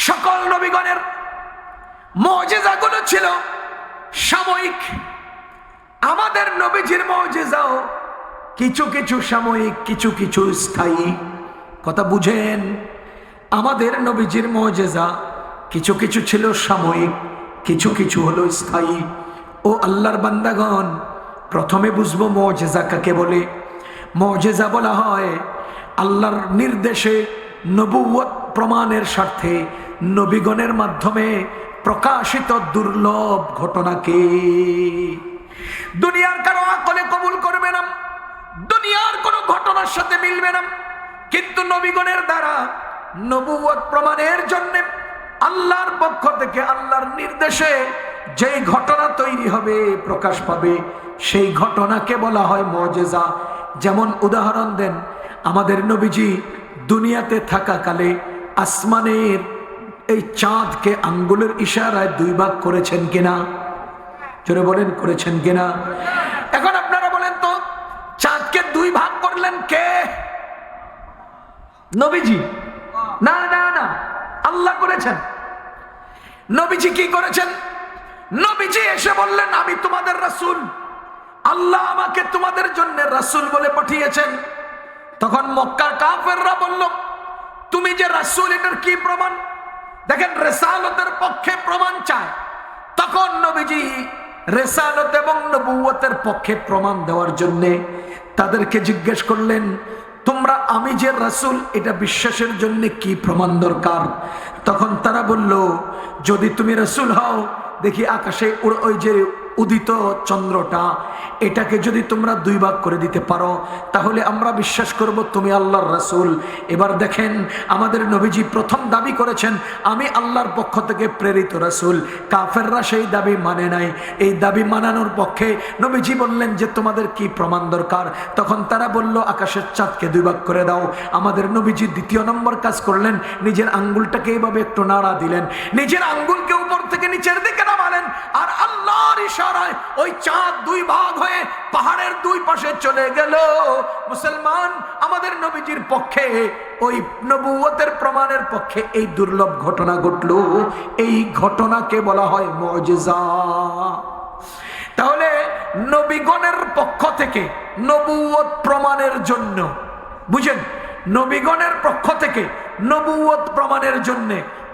সকল নবীগণের মুজিজাগুলো ছিল সাময়িক, আমাদের নবীজির মুজিজাও কিছু কিছু সাময়িক, কিছু কিছু স্থায়ী। কথা বুঝেন, আমাদের নবীজির মুজিজা কিছু কিছু ছিল সাময়িক, কিছু কিছু হলো স্থায়ী। ও আল্লাহর বান্দাগণ, প্রথমে বুঝবো মুজিজা কাকে বলে। মুজিজা বলা হয় আল্লাহর নির্দেশে নবুয়ত প্রমাণের স্বার্থে নবীগণের মাধ্যমে প্রকাশিত দুর্লভ ঘটনাকে। দুনিয়ার কারো আকলে কবুল করবে না, দুনিয়ার কোনো ঘটনার সাথে মিলবে না, কিন্তু নবীগণের দ্বারা নবুয়ত প্রমাণের জন্য আল্লাহর পক্ষ থেকে আল্লাহর নির্দেশে যেই ঘটনা তৈরি হবে, প্রকাশ পাবে, সেই ঘটনাকে বলা হয় মুজিজা। যেমন উদাহরণ দেন, আমাদের নবীজি দুনিয়াতে থাকাকালে আসমানের এই চাঁদকে আঙ্গুলের ইশারায় 2 ভাগ করেছেন কিনা? জোরে বলেন, করেছেন কিনা? এখন আপনারা বলেন তো, চাঁদকে 2 ভাগ করলেন কে? নবীজি? না না না, আল্লাহ করেছেন। নবীজি কি করেছেন? নবীজি এসে বললেন, আমি তোমাদের রাসূল, আল্লাহ আমাকে তোমাদের জন্য রাসূল বলে পাঠিয়েছেন। তখন মক্কার কাফেররা বলল, তুমি যে রাসূল, এটার কি প্রমাণ? দেখেন, রিসালাতের পক্ষে প্রমাণ চায়। তখন নবীজি রিসালাত এবং নবুয়তের পক্ষে প্রমাণ দেওয়ার জন্য তাদেরকে জিজ্ঞেস করলেন, তোমরা আমি যে রাসূল এটা বিশ্বাসের জন্য কি প্রমাণ দরকার? তখন তারা বলল, যদি তুমি রাসূল হও, দেখি আকাশে ওই যে উদিত চন্দ্রটা, এটাকে যদি তোমরা 2 ভাগ করে দিতে পারো, তাহলে আমরা বিশ্বাস করব তুমি আল্লাহর রাসূল। এবার দেখেন, আমাদের নবীজি প্রথম দাবি করেছেন, আমি আল্লাহর পক্ষ থেকে প্রেরিত রাসূল। কাফেররা সেই দাবি মানে নাই। এই দাবি মানানোর পক্ষে নবীজি বললেন যে তোমাদের কি প্রমাণ দরকার? তখন তারা বলল, আকাশের চাঁদকে 2 ভাগ করে দাও। আমাদের নবীজি দ্বিতীয় নম্বর কাজ করলেন, নিজের আঙ্গুলটাকে এইভাবে একটু নাড়া দিলেন, নিজের আঙ্গুলকে উপর থেকে নিচের দিকে নামালেন, আর আল্লাহর ইশারায় ওই চাঁদ 2 ভাগ হয়ে পাহাড়ের 2 পাশে চলে গেল। মুসলমান, আমাদের নবীজির পক্ষে, ওই নবুয়তের প্রমাণের পক্ষে এই দুর্লভ ঘটনা ঘটলো। এই ঘটনাকে বলা হয় মুজিজা। তাহলে নবীগণের পক্ষ থেকে নবুয়ত প্রমাণের জন্য, বুঝেন, নবীগণের পক্ষ থেকে নবুয়ত প্রমাণের জন্য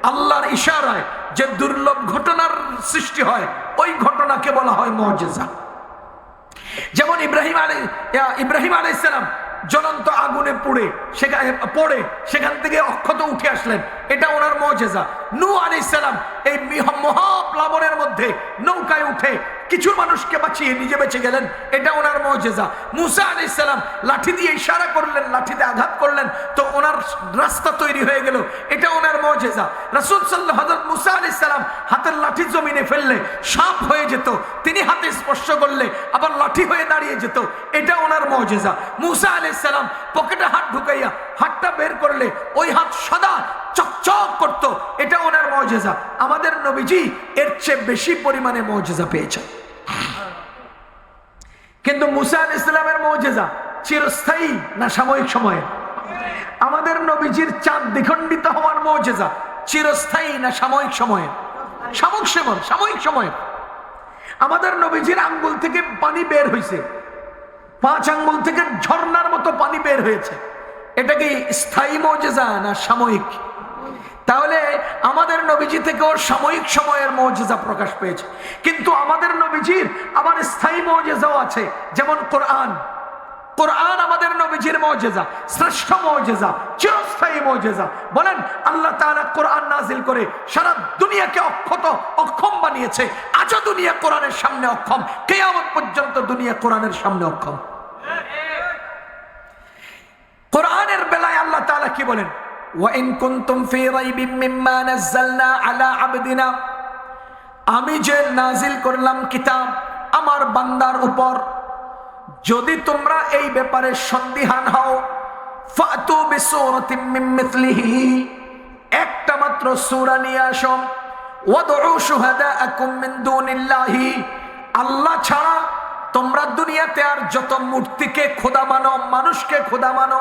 আল্লাহর ইশারায় যে দুর্লভ ঘটনার সৃষ্টি হয়, ওই ঘটনাকে বলা হয় মুজিজা। যেমন ইব্রাহিম আলাইহিস সালাম জ্বলন্ত আগুনে পড়ে সেখান থেকে অক্ষত উঠে আসলেন, এটা ওনার মুজিজা। নূহ আলাইহিস সালাম এই মহাপ্লাবনের মধ্যে নৌকায় উঠে কিছু মানুষকে বাঁচিয়ে নিজে বেঁচে গেলেন, এটা ওনার মুজিজা। মুসা আলাইহিস সালাম লাঠি দিয়ে ইশারা করলেন, লাঠিতে আঘাত করলেন, তো ওনার রাস্তা তৈরি হয়ে গেল, এটা ওনার মুজিজা। রাসূল সাল্লাল্লাহু হযরত মুসা আলাইহিস সালাম হাতের লাঠি জমিনে ফেললে সাপ হয়ে যেত, তিনি হাতে স্পর্শ করলে আবার লাঠি হয়ে দাঁড়িয়ে যেত, এটা ওনার মুজিজা। মুসা আলাইহিস সালাম পকেটে হাত ঢুকাইয়া হাতটা বের করলে ওই হাত সাদা চকচক করত, এটা ওনার মুজিজা। আমাদের নবীজি এর চেয়ে বেশি পরিমাণে মুজিজা পেয়েছেন। কিন্তু মুসা আলাইহিস সালামের মুজিজা চিরস্থায়ী না সাময়িক সময়ে? আমাদের নবীজির চাঁদ দ্বিখণ্ডিত হওয়ার মুজিজা চিরস্থায়ী না সাময়িক সময়ে? সাময়িক সময়ে। আমাদের নবীজির আঙ্গুল থেকে পানি বের হয়েছে, 5 আঙ্গুল থেকে ঝর্ণার মতো পানি বের হয়েছে, এটা কি স্থায়ী মুজিজা না সাময়িক? তাহলে আমাদের নবীজি থেকেও সাময়িক সময়ের মুজিজা প্রকাশ পেয়েছে। কিন্তু আমাদের নবীজির আবার স্থায়ী মুজিজাও আছে, যেমন কোরআন। কোরআন আমাদের নবীজির মুজিজা, শ্রেষ্ঠ মুজিজা, চিরস্থায়ী মুজিজা। বলেন, আল্লাহ তাআলা কোরআন নাজিল করে সারা দুনিয়াকে অক্ষম বানিয়েছে। আজও দুনিয়া কোরআনের সামনে অক্ষম, কিয়ামত পর্যন্ত দুনিয়া কোরআনের সামনে অক্ষম। কোরআনের বেলায় আল্লাহ তাআলা কি বলেন? ওয়াইন কুনতুম ফি রাইবিম মিম্মা নাযালনা আলা আবদিনা, আমি যে নাজিল করলাম কিতাব আমার বান্দার উপর, যদি তোমরা এই ব্যাপারে সন্দিহান হও, ফাতু বিসূরাতিম মিন মিথলিহি, একটা মাত্র সূরা নিয়ে আসো, ওয়াদউ শুহাদাআকুম মিন দুনিল্লাহি, আল্লাহ ছাড়া তোমরা দুনিয়াতে আর যত মূর্তিকে খোদা মানো, মানুষকে খোদা মানো,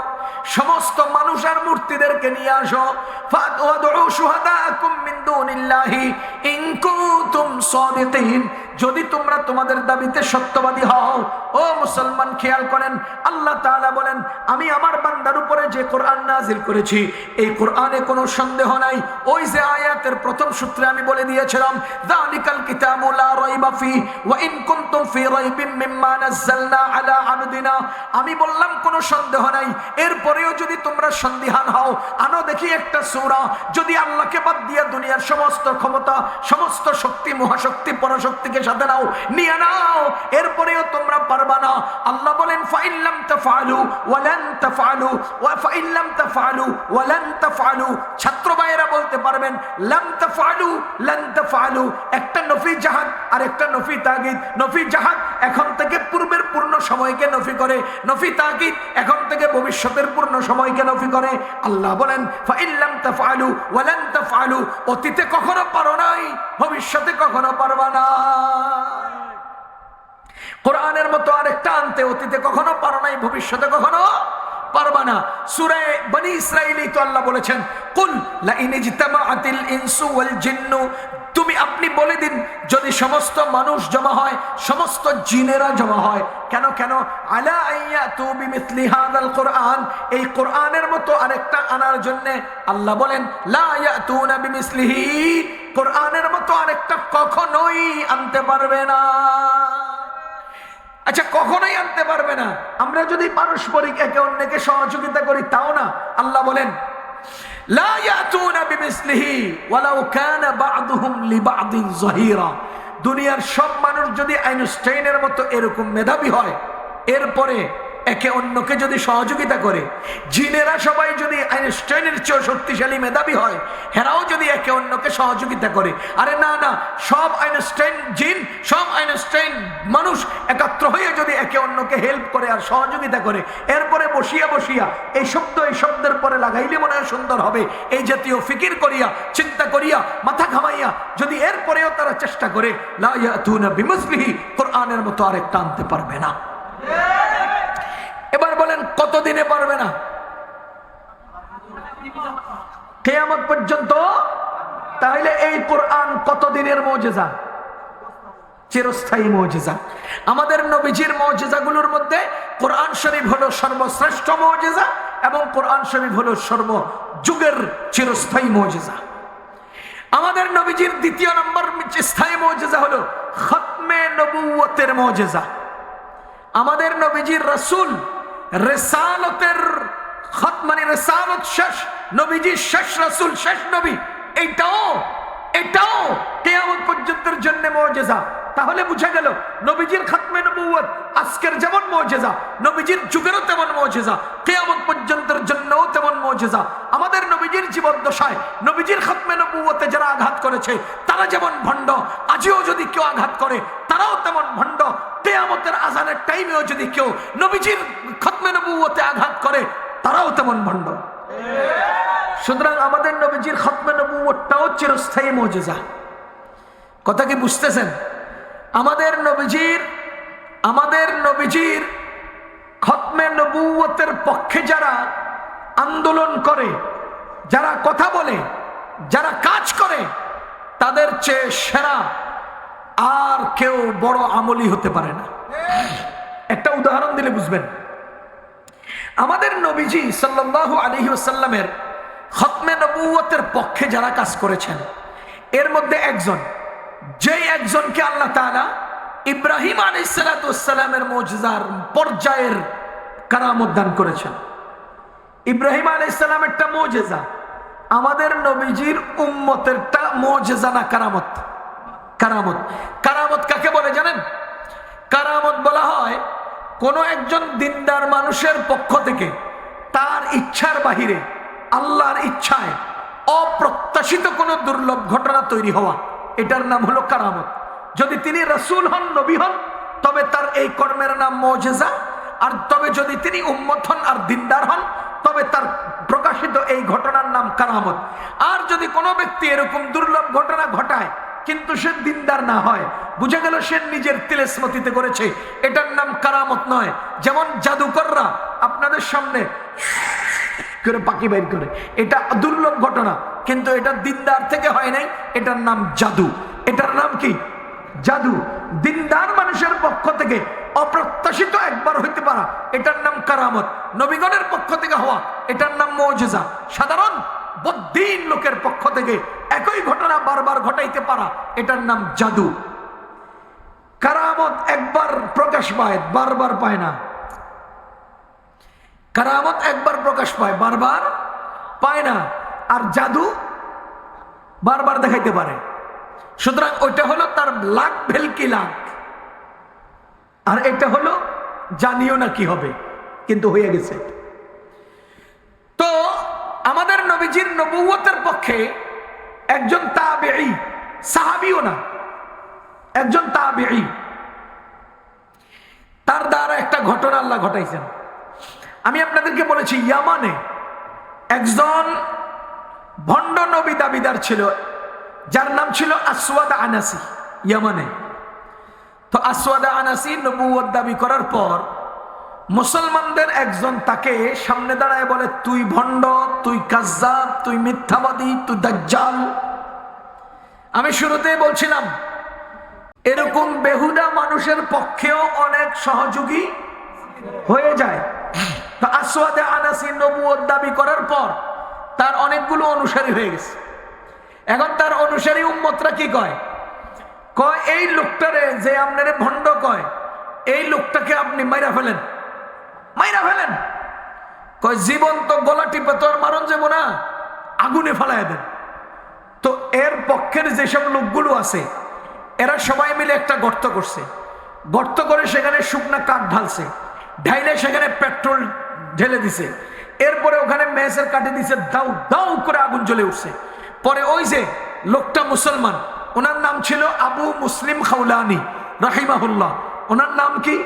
সমস্ত মানুষ আর মূর্তিদেরকে নিয়ে আসো। ফাদউ শুহাদাআকুম মিন দুনিল্লাহি ইন কুনতুম সাদিকিন, যদি তোমরা তোমাদের দাবিতে সত্যবাদী হও। ও মুসলমান, খেয়াল করেন, আল্লাহ তাআলা বলেন, আমি আমার বান্দার উপরে যে কোরআন নাজিল করেছি, এই কোরআনে কোনো সন্দেহ নাই। ওই যে আয়াতের প্রথম সূত্রে আমি বলে দিয়েছিলাম, যালিকাল কিতাবু লা রাইবা ফি ওয়া ইন কুনতুম ফি রাইবিম মিম্মা নাযালনা আলা আবদিনা, আমি বললাম কোনো সন্দেহ নাই। এরপরেও যদি তোমরা সন্দিহান হও, আনো দেখি একটা সূরা, যদি আল্লাহকে বাদ দিয়ে দুনিয়ার সমস্ত ক্ষমতা, সমস্ত শক্তি, মহাশক্তি, পরাশক্তিকে সাথে নাও, নিয়ে নাও, এরপরেও তোমরা পারবা না। আল্লাহ বলেন, ফাইল্লাম তাফআলু ওয়া লান তাফআলু ওয়া ফাইল্লাম তাফআলু ওয়া লান তাফআলু, ছাত্র ভাইয়েরা বলতে পারবেন, লাম তাফআলু লান তাফআলু, একটা নফি জাহাদ আর একটা নফি তাকিদ। নফি জাহাদ এখন থেকে পূর্বের পূর্ণ সময়কে নফি করে, নফি তাকিদ এখন থেকে ভবিষ্যতের পূর্ণ সময়কে নফি করে। আল্লাহ বলেন, ফাইল্লাম তাফআলু ওয়া লান তাফআলু, অতীতে কখনো পারো নাই, ভবিষ্যতে কখনো পারবা না। কোরআনের মতো আরেকটা আনতে অতীতে কখনো পারো নাই, ভবিষ্যতে কখনো পারবা না। সূরা বনি ইসরাঈলে তো আল্লাহ বলেছেন, কুল লা ইন ইজতামাআতিল ইনসু ওয়াল জিন্নু, তুমি আপনি বলে দিন, যদি সমস্ত মানুষ জমা হয়, সমস্ত জিনেরা জমা হয়, কেন আলা আইয়াতু বিমিথলি হাযাল কোরআন, এই কোরআনের মতো আরেকটা আনার জন্য আল্লাহ বলেন, লা ইয়াতুনা বিমিসলিহি, কোরআনের মতো আরেকটা কখনোই আনতে পারবে না। আচ্ছা, কখনোই আনতে পারবে না। আমরা যদি পারস্পরিক একে অন্যকে সহযোগিতা করি, তাও না। আল্লাহ বলেন, লা ইয়াতুনা বিমিসলিহি ওয়ালাউ কানা বা'দুহুম লিবা'দিন যাহিরা, দুনিয়ার সব মানুষ যদি আইনস্টাইনের মতো এরকম মেধাবী হয়, এরপরে একে অন্যকে যদি সহযোগিতা করে, জিনেরা সবাই যদি আইনস্টাইনের চেয়ে শক্তিশালী মেধাবী হয়, হেরাও যদি একে অন্যকে সহযোগিতা করে, আরে না, সব আইনস্টাইন জিন, সব আইনস্টাইন মানুষ একত্র হয়ে যদি একে অন্যকে হেল্প করে আর সহযোগিতা করে, এরপরে বসিয়া এই শব্দের পরে লাগাইলে মনে হয় সুন্দর হবে, এই জাতীয় ফিকির করিয়া, চিন্তা করিয়া, মাথা ঘামাইয়া যদি এরপরেও তারা চেষ্টা করে, লা ইয়াতুনা বিমিসলিহি, কোরআনের মতো আরেকটা আনতে পারবে না। এবার বলেন, কতদিনে পারবে না? কিয়ামত পর্যন্ত। তাহলে এই কোরআন কতদিনের মুজিজা? চিরস্থায়ী মুজিজা। আমাদের নবীজির মুজিজাগুলোর মধ্যে কোরআন শরীফ হলো সর্বশ্রেষ্ঠ মুজিজা, এবং কোরআন শরীফ হলো সর্বযুগের চিরস্থায়ী মুজিজা। আমাদের নবীজির দ্বিতীয় নম্বর স্থায়ী মুজিজা হলো খতমে নবুয়তের মুজিজা। আমাদের নবীজির রাসূল রিসালতের খত, মানে রিসালত শেষ, নবীজি শেষ রাসূল, শেষ নবী, এটাও কিয়ামত পর্যন্তের জন্য মুজিজা। তাহলে বুঝা গেল নবীজির খাতমে নবুয়ত আজকের যেমন মুজিজা, নবীজির যুগেরও তেমন মুজিজা, কিয়ামত পর্যন্তের জন্যও তেমন মুজিজা। আমাদের নবীজির জীবদ্দশায় নবীজির খাতমে নবুয়তে যারা আঘাত করেছে তারা যেমন ভণ্ড, আজও যদি কেউ আঘাত করে তারাও তেমন ভণ্ড। কিয়ামতের আযানের টাইমেও যদি কেউ নবীজির খাতমে নবুয়তে আঘাত করে তারাও তেমন ভণ্ড। সুতরাং আমাদের নবীজির খাতমে নবুয়তটাও চিরস্থায়ী মুজিজা। কথা কি বুঝতেছেন? আমাদের নবীজির খতমে নবুয়তের পক্ষে যারা আন্দোলন করে, যারা কথা বলে, যারা কাজ করে, তাদের চেয়ে সেরা আর কেউ বড় আমলি হতে পারে না। একটা উদাহরণ দিলে বুঝবেন। আমাদের নবীজি সাল্লাল্লাহু আলাইহি ওয়াসাল্লামের খতমে নবুয়তের পক্ষে যারা কাজ করেছেন এর মধ্যে একজন, যেই একজনকে আল্লাহ তাআলা ইব্রাহিম আলাইহিস সালাতু ওয়াস সালামের মুজিজার পর্যায়ের কারামত দান করেছেন। ইব্রাহিম আলাইহিস সালামেরটা মুজিজা, আমাদের নবীজির উম্মতেরটা মুজিজা না কারামত? কারামত। কারামত কাকে বলে জানেন? কারামত বলা হয় কোন একজন দিনদার মানুষের পক্ষ থেকে তার ইচ্ছার বাহিরে আল্লাহর ইচ্ছায় অপ্রত্যাশিত কোনো দুর্লভ ঘটনা তৈরি হওয়া, এটার নাম হলো কারামত। যদি তিনি রাসূল হন, নবী হন, তবে তার এই কর্মের নাম মুজিজা। আর তবে যদি তিনি উম্মত হন আর দিনদার হন, তবে তার প্রকাশিত এই ঘটনার নাম কারামত। আর যদি কোনো ব্যক্তি এরকম দুর্লভ ঘটনা ঘটায় কিন্তু সে দিনদার না হয়, বুঝা গেল সে নিজের তিলেস্মতিতে করেছে, এটার নাম কারামত নয়। যেমন জাদুকররা আপনাদের সামনে করে পাখি বের করে, এটা দুর্লভ ঘটনা, কিন্তু এটা দিনদার থেকে হয় নাই, এটার নাম জাদু। এটার নাম কি? জাদু। দিনদার মানুষের পক্ষ থেকে অপ্রত্যাশিত একবার হইতে পারা, এটার নাম কারামত। নবীগণের পক্ষ থেকে হওয়া, এটার নাম মুজিজা। সাধারণ বদ্দীন লোকের পক্ষ থেকে একই ঘটনা বারবার ঘটাইতে পারা, এটার নাম জাদু। কারামত একবার প্রকাশ পায়, বারবার পায় না। কারামত একবার প্রকাশ পায়, বারবার পায় না। আর জাদু বারবার দেখাইতে পারে। সুতরাং ওইটা হলো তার লাখ ভেলকি লাখ, আর এটা হলো জানিও না কি হবে, কিন্তু হয়ে গেছে। তো আমাদের নবীজির নবুয়তের পক্ষে একজন তাবেঈ, সাহাবীও না, একজন তাবেঈ, তার দ্বারা একটা ঘটনা আল্লাহ ঘটাইছেন। আমি আপনাদেরকে বলেছি ইয়ামানে একজন ভণ্ড নবী দাবিদার ছিল, যার নাম ছিল আসওয়াদ আনাসি, ইয়ামানে। তো আসওয়াদ আনাসি নবুয়ত দাবি করার পর মুসলমানদের একজন তাকে সামনে দাঁড়ায় বলে, তুই ভণ্ড, তুই কাজ্জাব, তুই মিথ্যাবাদী, তুই দাজ্জাল। আমি শুরুতেই বলছিলাম এরকম বেহুদা মানুষের পক্ষেও অনেক সহযোগী হয়ে যায়। তো আসওয়াদ আনাসি নবুয়ত দাবি করার পর তার অনেকগুলো অনুসারী হয়ে গেছে। এখন তার অনুসারী উম্মতরা কি কয়? কয় এই লোকটারে যে আপনারে ভণ্ড কয়, এই লোকটাকে আপনি মাইরা ফেলেন, মাইরা ফেলেন। কয় জীবন্ত গলা টিপে তো আর মারণ যাব না, আগুনে ফেলায় দেন। তো এর পক্ষের যেসব লোকগুলো আছে এরা সবাই মিলে একটা গর্ত করছে, গর্ত করে সেখানে শুকনা কাঠ ঢালছে, ঢাইলে সেখানে পেট্রোল ঢেলে দিছে, এরপরে ওখানে মেসের কাটে দিছে, দাউ দাউ করে আগুন জ্বলে উঠছে। পরে ওই যে লোকটা মুসলমান, ওনার নাম ছিল আবু মুসলিম খাউলানি রাহিমাহুল্লাহ। ওনার নাম কি?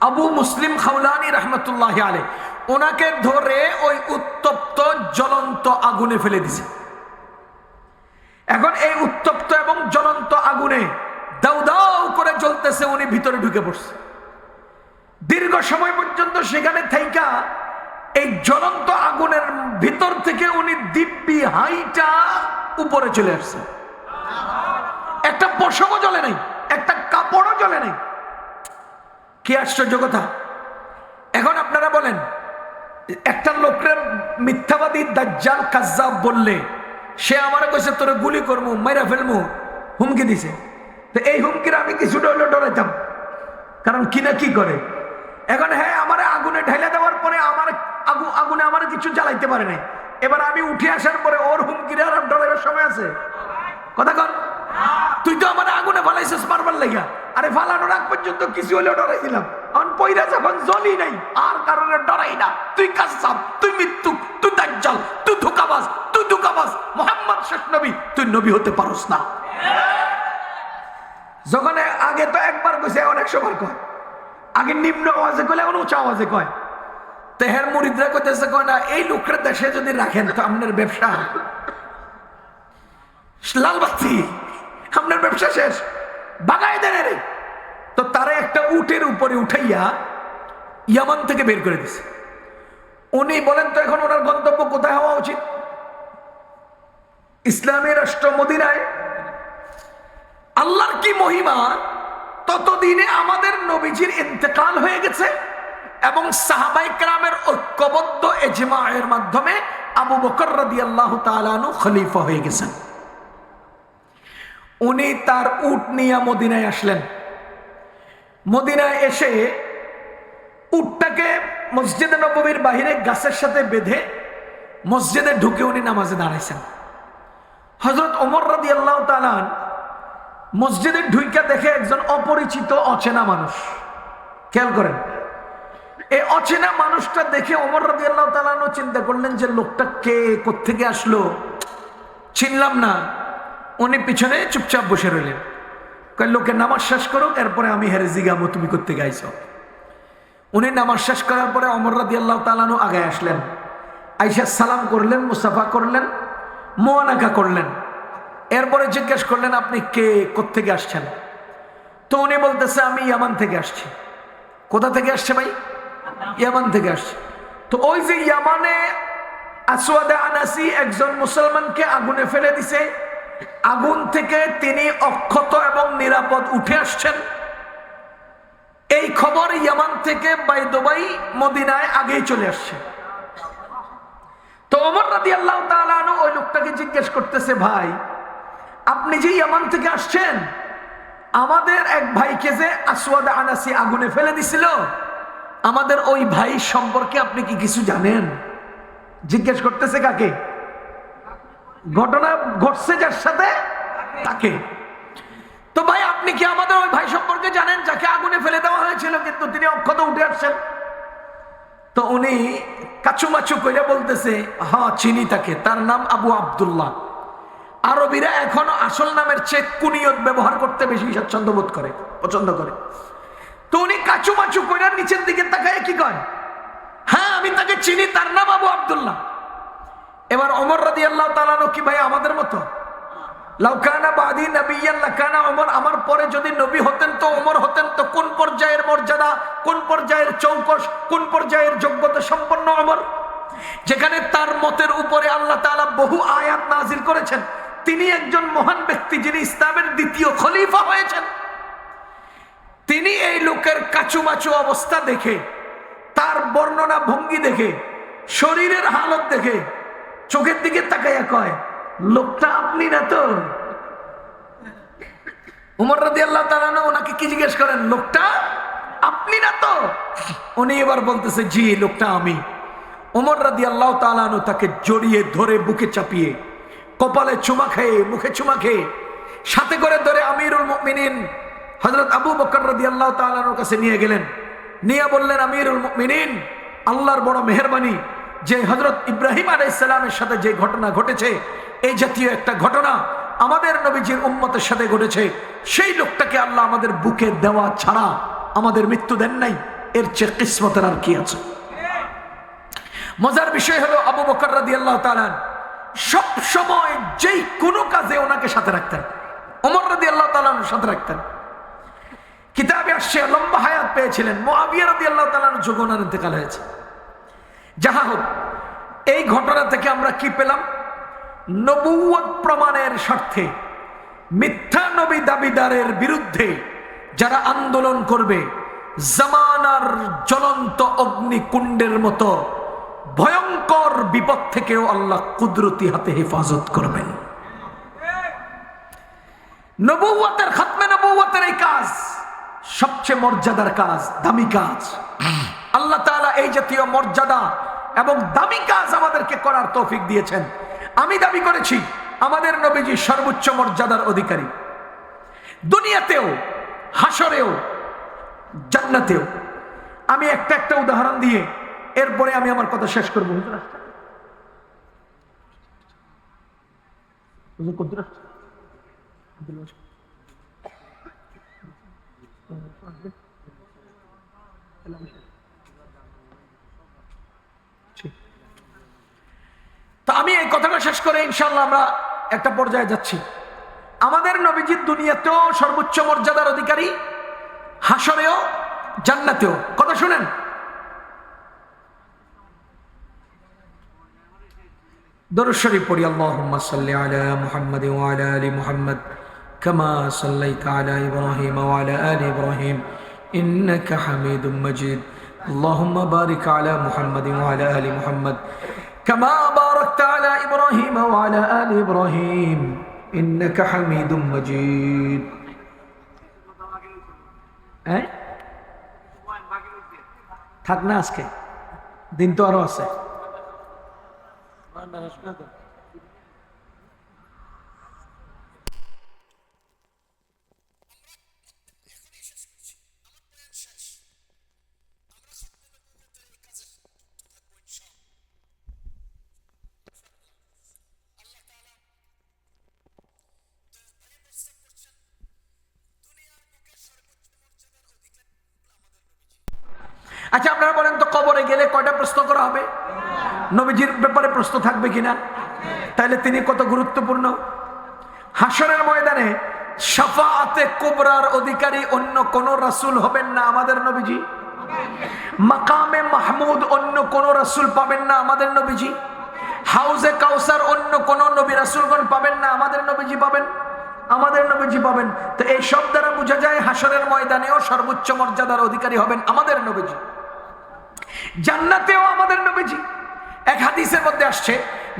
আবু মুসলিম খাউলানি রহমতুল্লাহ আলাইহি। ওনাকে ধরে ওই উত্তপ্ত জ্বলন্ত আগুনে ফেলে দিছে। এখন এই উত্তপ্ত এবং জ্বলন্ত আগুনে দাউ দাউ করে জ্বলতেছে, উনি ভিতরে ঢুকে পড়ছে। দীর্ঘ সময় পর্যন্ত সেখানে থাইকা এই জ্বলন্ত আগুনের ভিতর থেকে উনি দিব্যি হাইটা উপরে চলে আসছে। একটা পশমও জ্বলে নাই, একটা কাপড়ও জ্বলে নাই। কি আশ্চর্য কথা! এখন আপনারা বলেন, একটা লোকের মিথ্যাবাদী দাজ্জাল কাজ্জাব বললে সে আমারে কইছে তোরে গুলি করবো, মাইরা ফেলবো, হুমকি দিছে। তো এই হুমকির আমি কিছুটা হইলেও ডরাইতাম, কারণ কি না কি করে। এখন হ্যাঁ, আমারে আগুনে ঢাইলা দেওয়ার পরে আমার আগুনে আমার কিছু জ্বালাইতে পারে নাই। এবার আমি উঠে আসার পরে ওর হুমকিরে আর ডরাইবার সময় আছে? কথা কন, তুই তো আমার আগুনে ফালাইছিস মারবার লাগিয়া? আরে ফালানোর আগ পর্যন্ত কিছু হলেও ডরাইছিলাম, এখন পয়রা যখন জ্বলি নাই আর কারণে ডরাই না। তুই কাসসাব, তুই মৃত্যু, তুই দাজ্জাল, তুই ধোঁকাবাজ, তুই ধোঁকাবাজ। মুহাম্মদ শেষ নবী, তুই নবী হতে পারস না। যখন আগে তো একবার কইছে, এখন 100 বার কয়। আগে নিম্ন আওয়াজে কইলে এখন উঁচা আওয়াজে কয়। তেহের মুরিদরা কইতেছে, কয় না এই লোকের দেশে যদি রাখেন তো আপনার ব্যবসা লাল বাতি, আপনার ব্যবসা শেষ, বাগাই দেন রে। তো তারা একটা উটের উপরে উঠাইয়া ইয়ামান থেকে বের করে দিছে। উনি বলেন তো এখন ওনার গন্তব্য কোথায় হওয়া উচিত? ইসলামী রাষ্ট্র মদিনায়। আল্লাহর কি মহিমা, ততদিনে আমাদের নবীজির ইন্তেকাল হয়ে গেছে এবং সাহাবায়ে কেরামের ঐক্যবদ্ধ ইজমায়ের মাধ্যমে আবু বকর রাদিয়াল্লাহু তাআলা আনহু খলিফা হয়ে গেছেন। উনি তার উট নিয়ে মদিনায় আসলেন। মদিনায় এসে উটটাকে মসজিদে নববীর বাহিরে গাছের সাথে বেঁধে মসজিদে ঢুকে উনি নামাজে দাঁড়াইছেন। হযরত ওমর রাদিয়াল্লাহু তাআলা মসজিদে ঢুইকা দেখে একজন অপরিচিত অচেনা মানুষ। খেয়াল করেন, এই অচেনা মানুষটা দেখে ওমর রাদিয়াল্লাহু তাআলা চিন্তা করলেন যে লোকটা কে, কোত্থেকে আসলো, চিনলাম না। উনি পিছনে চুপচাপ বসে রইলেন। লোকে নামাজ শেষ করুক, এরপরে আমি হেরে জিগাবো তুমি করতে গাইছ। উনি নামাজ শেষ করার পরে ওমর রাদিয়াল্লাহু তাআলা আগে আসলেন, আইসা সালাম করলেন, মুসাফা করলেন, মুআনাকা করলেন। এরপরে জিজ্ঞেস করলেন আপনি কে, কোত্থেকে আসছেন? তো উনি বলতেছে আমি ইয়ামান থেকে আসছি। কোথা থেকে আসছে ভাই? ইয়ামান থেকে আসছে। তো ওই যে ইয়ামানে আসওয়াদে আনাসি একজন মুসলমানকে আগুনে ফেলে দিছে, আগুন থেকে তিনি অক্ষত এবং নিরাপদ উঠে আসছেন, এই খবর ইয়ামান থেকে বাইদবাই মদিনায় আগেই চলে আসছে। তো ওমর রাদিয়াল্লাহু তাআলা আনহু ওই লোকটাকে জিজ্ঞেস করতেছে, ভাই আপনি যে ইয়ামান থেকে আসছেন, আমাদের এক ভাইকে যে আসওয়াদ আনাসি আগুনে ফেলে দিছিল, আমাদের ওই ভাই সম্পর্কে আপনি কি কিছু জানেন? জিজ্ঞেস করতেছে কাকে? ঘটনা ঘটছে যার সাথে, তাকে। তো ভাই আপনি কি আমাদের ওই ভাই সম্পর্কে জানেন যাকে আগুনে ফেলে দেওয়া হয়েছিল কিন্তু তিনি অক্ষত উঠে আসছেন? তো উনি কাচুমাচু কইরা বলতেছে, হ্যাঁ চিনি তাকে, তার নাম আবু আব্দুল্লাহ। আরবিরা এখনো আসল নামের চেয়ে কুনিয়ত ব্যবহার করতে বেশি স্বাচ্ছন্দ্য বোধ করে, পছন্দ করে। তো উনি কাচুমাচু কইরা নিচের দিকে তাকায় কি কয়, হ্যাঁ আমি তাকে চিনি, তার নাম আবু আব্দুল্লাহ। এবার ওমর রাদিয়াল্লাহু তাআলা কি ভাই আমাদের মতো? লাউ কানা বাদি নবিয়্যান লাকানা ওমর, আমার পরে যদি নবী হতেন তো ওমর হতেন। তো কোন পর্যায়ের মর্যাদা, কোন পর্যায়ের চৌকস, কোন পর্যায়ের যোগ্যতা সম্পন্ন ওমর, যেখানে তার মতের উপরে আল্লাহ তাআলা বহু আয়াত নাজিল করেছেন। তিনি একজন মহান ব্যক্তি, যিনি ইসলামের দ্বিতীয় খলিফা হয়েছেন। তিনি এই লোকের কাচুমাচু অবস্থা দেখে, তার বর্ণনা ভঙ্গি দেখে, শরীরের হালত দেখে চোখের দিকে তাকাইয়া কয়, লোকটা আপনি না তো? ওমর রাদিয়াল্লাহু তাআলা ওনাকে কি জিজ্ঞেস করেন, লোকটা আপনি না তো? উনি এবার বলতেছে, জি লোকটা আমি। ওমর রাদিয়াল্লাহু তাআলা তাকে জড়িয়ে ধরে বুকে চাপিয়ে, কপালে চুমা খেয়ে, মুখে চুমা খেয়ে, সাথে করে ধরে আমিরুল মুমিনিন হযরত আবু বকর রাদিয়াল্লাহু তাআলার কাছে নিয়ে গেলেন। নিয়ে বললেন, আমিরুল মুমিনিন, আল্লাহর বড় মেহেরবানি যে হযরত ইব্রাহিম আলাইহিস সালামের সাথে যে ঘটনা ঘটেছে, এই জাতীয় একটা ঘটনা আমাদের নবীজির উম্মতের সাথে ঘটেছে। সেই লোকটাকে আল্লাহ আমাদের বুকে দেওয়া ছাড়া আমাদের মৃত্যু দেন নাই, এর চেয়ে কিসমতের আর কি আছে? মজার বিষয় হলো আবু বকর রাদিয়াল্লাহু তাআলা সব সময় যেই কোনো কাজে ওনাকে সাথে রাখতেন, ওমর রাদিয়াল্লাহু তাআলা সাথে রাখতেন। কিতাবে আসছে লম্বা হায়াত পেয়েছিলেন। মুআবিয়া রাদিয়াল্লাহু তাআলা যুগে ওনার ইন্তেকাল হয়েছে। যাহা হোক, এই ঘটনা থেকে আমরা কি পেলাম? নবুয়ত প্রমাণের স্বার্থে মিথ্যা নবী দাবিদারের বিরুদ্ধে যারা আন্দোলন করবে, জামানার জ্বলন্ত অগ্নিকুণ্ডের মতো ভয়ঙ্কর বিপদ থেকেও আল্লাহ কুদরতি হাতে হেফাজত করবেন। নবুয়তের, খাতমে নবুয়তের এই কাজ সবচেয়ে মর্যাদার কাজ, দামি কাজ। আল্লাহ তাআলা এই জাতীয় মর্যাদা এবং দামি কাজ আমাদেরকে করার তৌফিক দিয়েছেন। আমি দাবি করেছি আমাদের নবীজি সর্বোচ্চ মর্যাদার অধিকারী। দুনিয়াতেও, হাসরেও, জান্নাতেও। আমি একটা একটা উদাহরণ দিয়ে এরপরে আমি আমার কথা শেষ করবো। তো আমি এই কথাটা শেষ করে ইনশাআল্লাহ আমরা একটা পর্যায়ে যাচ্ছি। আমাদের নবীজি দুনিয়াতেও সর্বোচ্চ মর্যাদার অধিকারী, হাসরেও, জান্নাতেও। কথা শুনেন, দরুদ শরীফ পড়ি। আল্লাহুম্মা সাল্লি আলা মুহাম্মাদ ওয়া আলা আলি মুহাম্মাদ কামা সাল্লাইতা আলা ইব্রাহিম ওয়া আলা আলি ইব্রাহিম ইন্নাকা হামিদুম মাজিদ। আল্লাহুম্মা বারিক আলা মুহাম্মাদ ওয়া আলা আলি মুহাম্মাদ কামা বারাকতা আলা ইব্রাহিম ওয়া আলা আলি ইব্রাহিম ইন্নাকা হামিদুম মাজিদ। থাক না, আজকে দিন তো আরো আছে। আচ্ছা, আপনারা বলেন তো, কবরে গেলে কয়টা প্রশ্ন করা হবে? নবীজির ব্যাপারে প্রশ্ন থাকবে কিনা? তাহলে তিনি কত গুরুত্বপূর্ণ। হাসরের ময়দানে শাফাআতে কুবরার অধিকারী অন্য কোন রাসূল হবেন না, আমাদের নবীজি। মাকামে মাহমুদ অন্য কোন রাসূল পাবেন না, আমাদের নবীজি। হাউজে কাউসার অন্য কোন নবী রাসূলগণ পাবেন না, আমাদের নবীজি পাবেন, আমাদের নবীজি পাবেন। তো এই সব দ্বারা বোঝা যায় হাসরের ময়দানেও সর্বোচ্চ মর্যাদার অধিকারী হবেন আমাদের নবীজি, জান্নাতেও আমাদের নবীজি। এক হাদিসের মধ্যে আসছে,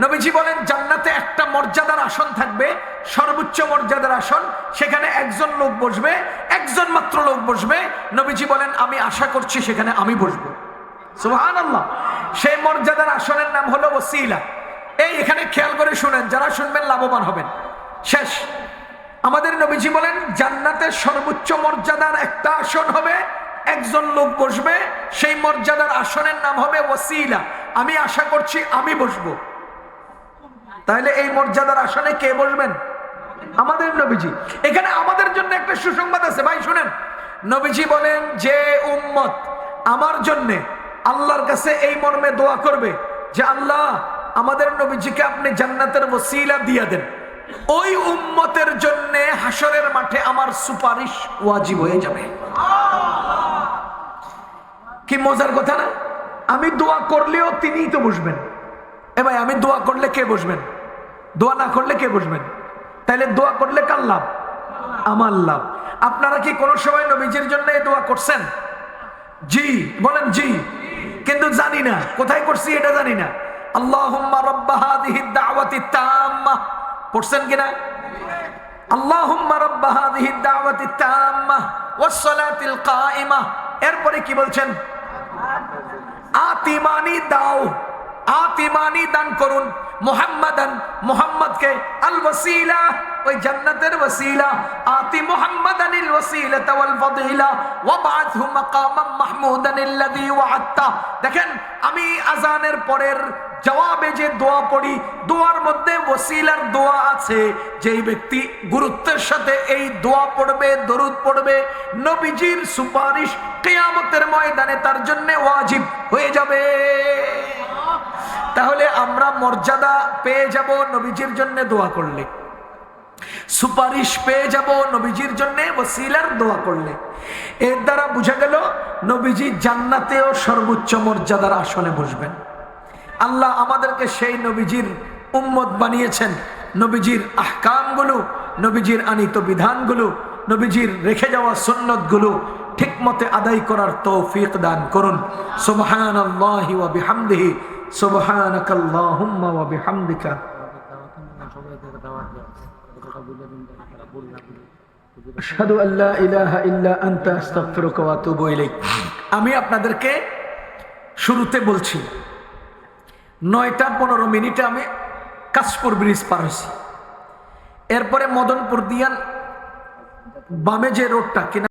নবীজি বলেন জান্নাতে একটা মর্যাদার আসন থাকবে, সর্বোচ্চ মর্যাদার আসন। সেখানে একজন লোক বসবে, একজন মাত্র লোক বসবে। নবীজি বলেন আমি আশা করছি সেখানে আমি বসবো। সুবহানাল্লাহ। সেই মর্যাদার আসনের নাম হলো ওসিলা। এই এখানে খেয়াল করে শুনেন, যারা শুনবেন লাভবান হবেন। শেষ, আমাদের নবীজি বলেন জান্নাতের সর্বোচ্চ মর্যাদার একটা আসন হবে, একজন লোক বসবে, সেই মর্যাদার আসনের নাম হবে ওসিলা। আমি আশা করছি আমি বসবো। তাহলে এই মর্যাদার আসনে কে বসবেন? আমাদের নবীজি। এখানে আমাদের জন্য একটা সুসংবাদ আছে ভাই, শুনেন। নবীজি বলেন যে উম্মত আমার জন্যে আল্লাহর কাছে এই মর্মে দোয়া করবে যে আল্লাহ আমাদের নবীজিকে আপনি জান্নাতের ওসিলা দিয়ে দেন, ওই উম্মতের জন্য হাসরের মাঠে আমার সুপারিশ ওয়াজিব হয়ে যাবে। কি মজার কথা না? আমি দোয়া করলেও তিনিই তো বসবেন। এ ভাই, আমি দোয়া করলে কে বসবেন? দোয়া না করলে কে বসবেন? তাইলে দোয়া করলে কার লাভ? আমার লাভ। আপনারা কি কোন সময় নবীজির জন্য এই দোয়া করছেন? জি বলেন, জি। কিন্তু জানি না কোথায় করছি, এটা জানি না। আল্লাহুম্মা রাব্বা হাযিহিদ দাওয়াতি তাম্মা পড়ছেন কিনা? আল্লাহুম্মা রাব্বা হাযিহিদ দাওয়াতি তাম্মা ওয়াস সালাতিল কায়িমা। এরপরে কি বলছেন? আতিমানি দাও, আতিমানি দান করুন মুহাম্মাদান, মুহাম্মদকে, আল ওয়াসিলা, ওই জান্নাতের ওয়াসিলা। আতি মুহাম্মাদানিল ওয়াসিলাতা ওয়াল ফাদিলা ওয়াবআথহু মাকামাম মাহমুদান আল্লাযী ওয়া'আদতা। দেখেন, আমি আযানের পরের জবাবে যে দোয়া পড়ি, দোয়ার মধ্যে ওসিলার দোয়া আছে। যেই ব্যক্তি গুরুত্বের সাথে এই দোয়া পড়বে, দরুদ পড়বে, নবীজির সুপারিশ কিয়ামতের ময়দানে তার জন্য ওয়াজিব হয়ে যাবে। তাহলে আমরা মর্যাদা পেয়ে যাব নবীজির জন্য দোয়া করলে, সুপারিশ পেয়ে যাব নবীজির জন্য ওসিলার দোয়া করলে। এর দ্বারা বোঝা গেল নবীজি জান্নাতেও সর্বোচ্চ মর্যাদার আসনে বসবেন। আল্লাহ আমাদেরকে সেই নবীজির উম্মত বানিয়েছেন। নবীজির আহকামগুলো, নবীজির আনিত বিধানগুলো, নবীজির রেখে যাওয়া সুন্নতগুলো ঠিক মতে আদায় করার তৌফিক দান করুন। সুবহানাল্লাহি ওয়া বিহামদিহি, সুবহানাকাল্লাহুম্মা ওয়া বিহামদিকা। আশহাদু আল্লা ইলাহা ইল্লা আনতা আস্তাগফিরুকা ওয়া আতুবু ইলাইক। আমি আপনাদেরকে শুরুতে বলছি 9টা 15 মিনিটে আমি কাশপুর ব্রিজ পার হয়েছি। এরপরে মদনপুর দিয়া বামে যে রোডটা কিনা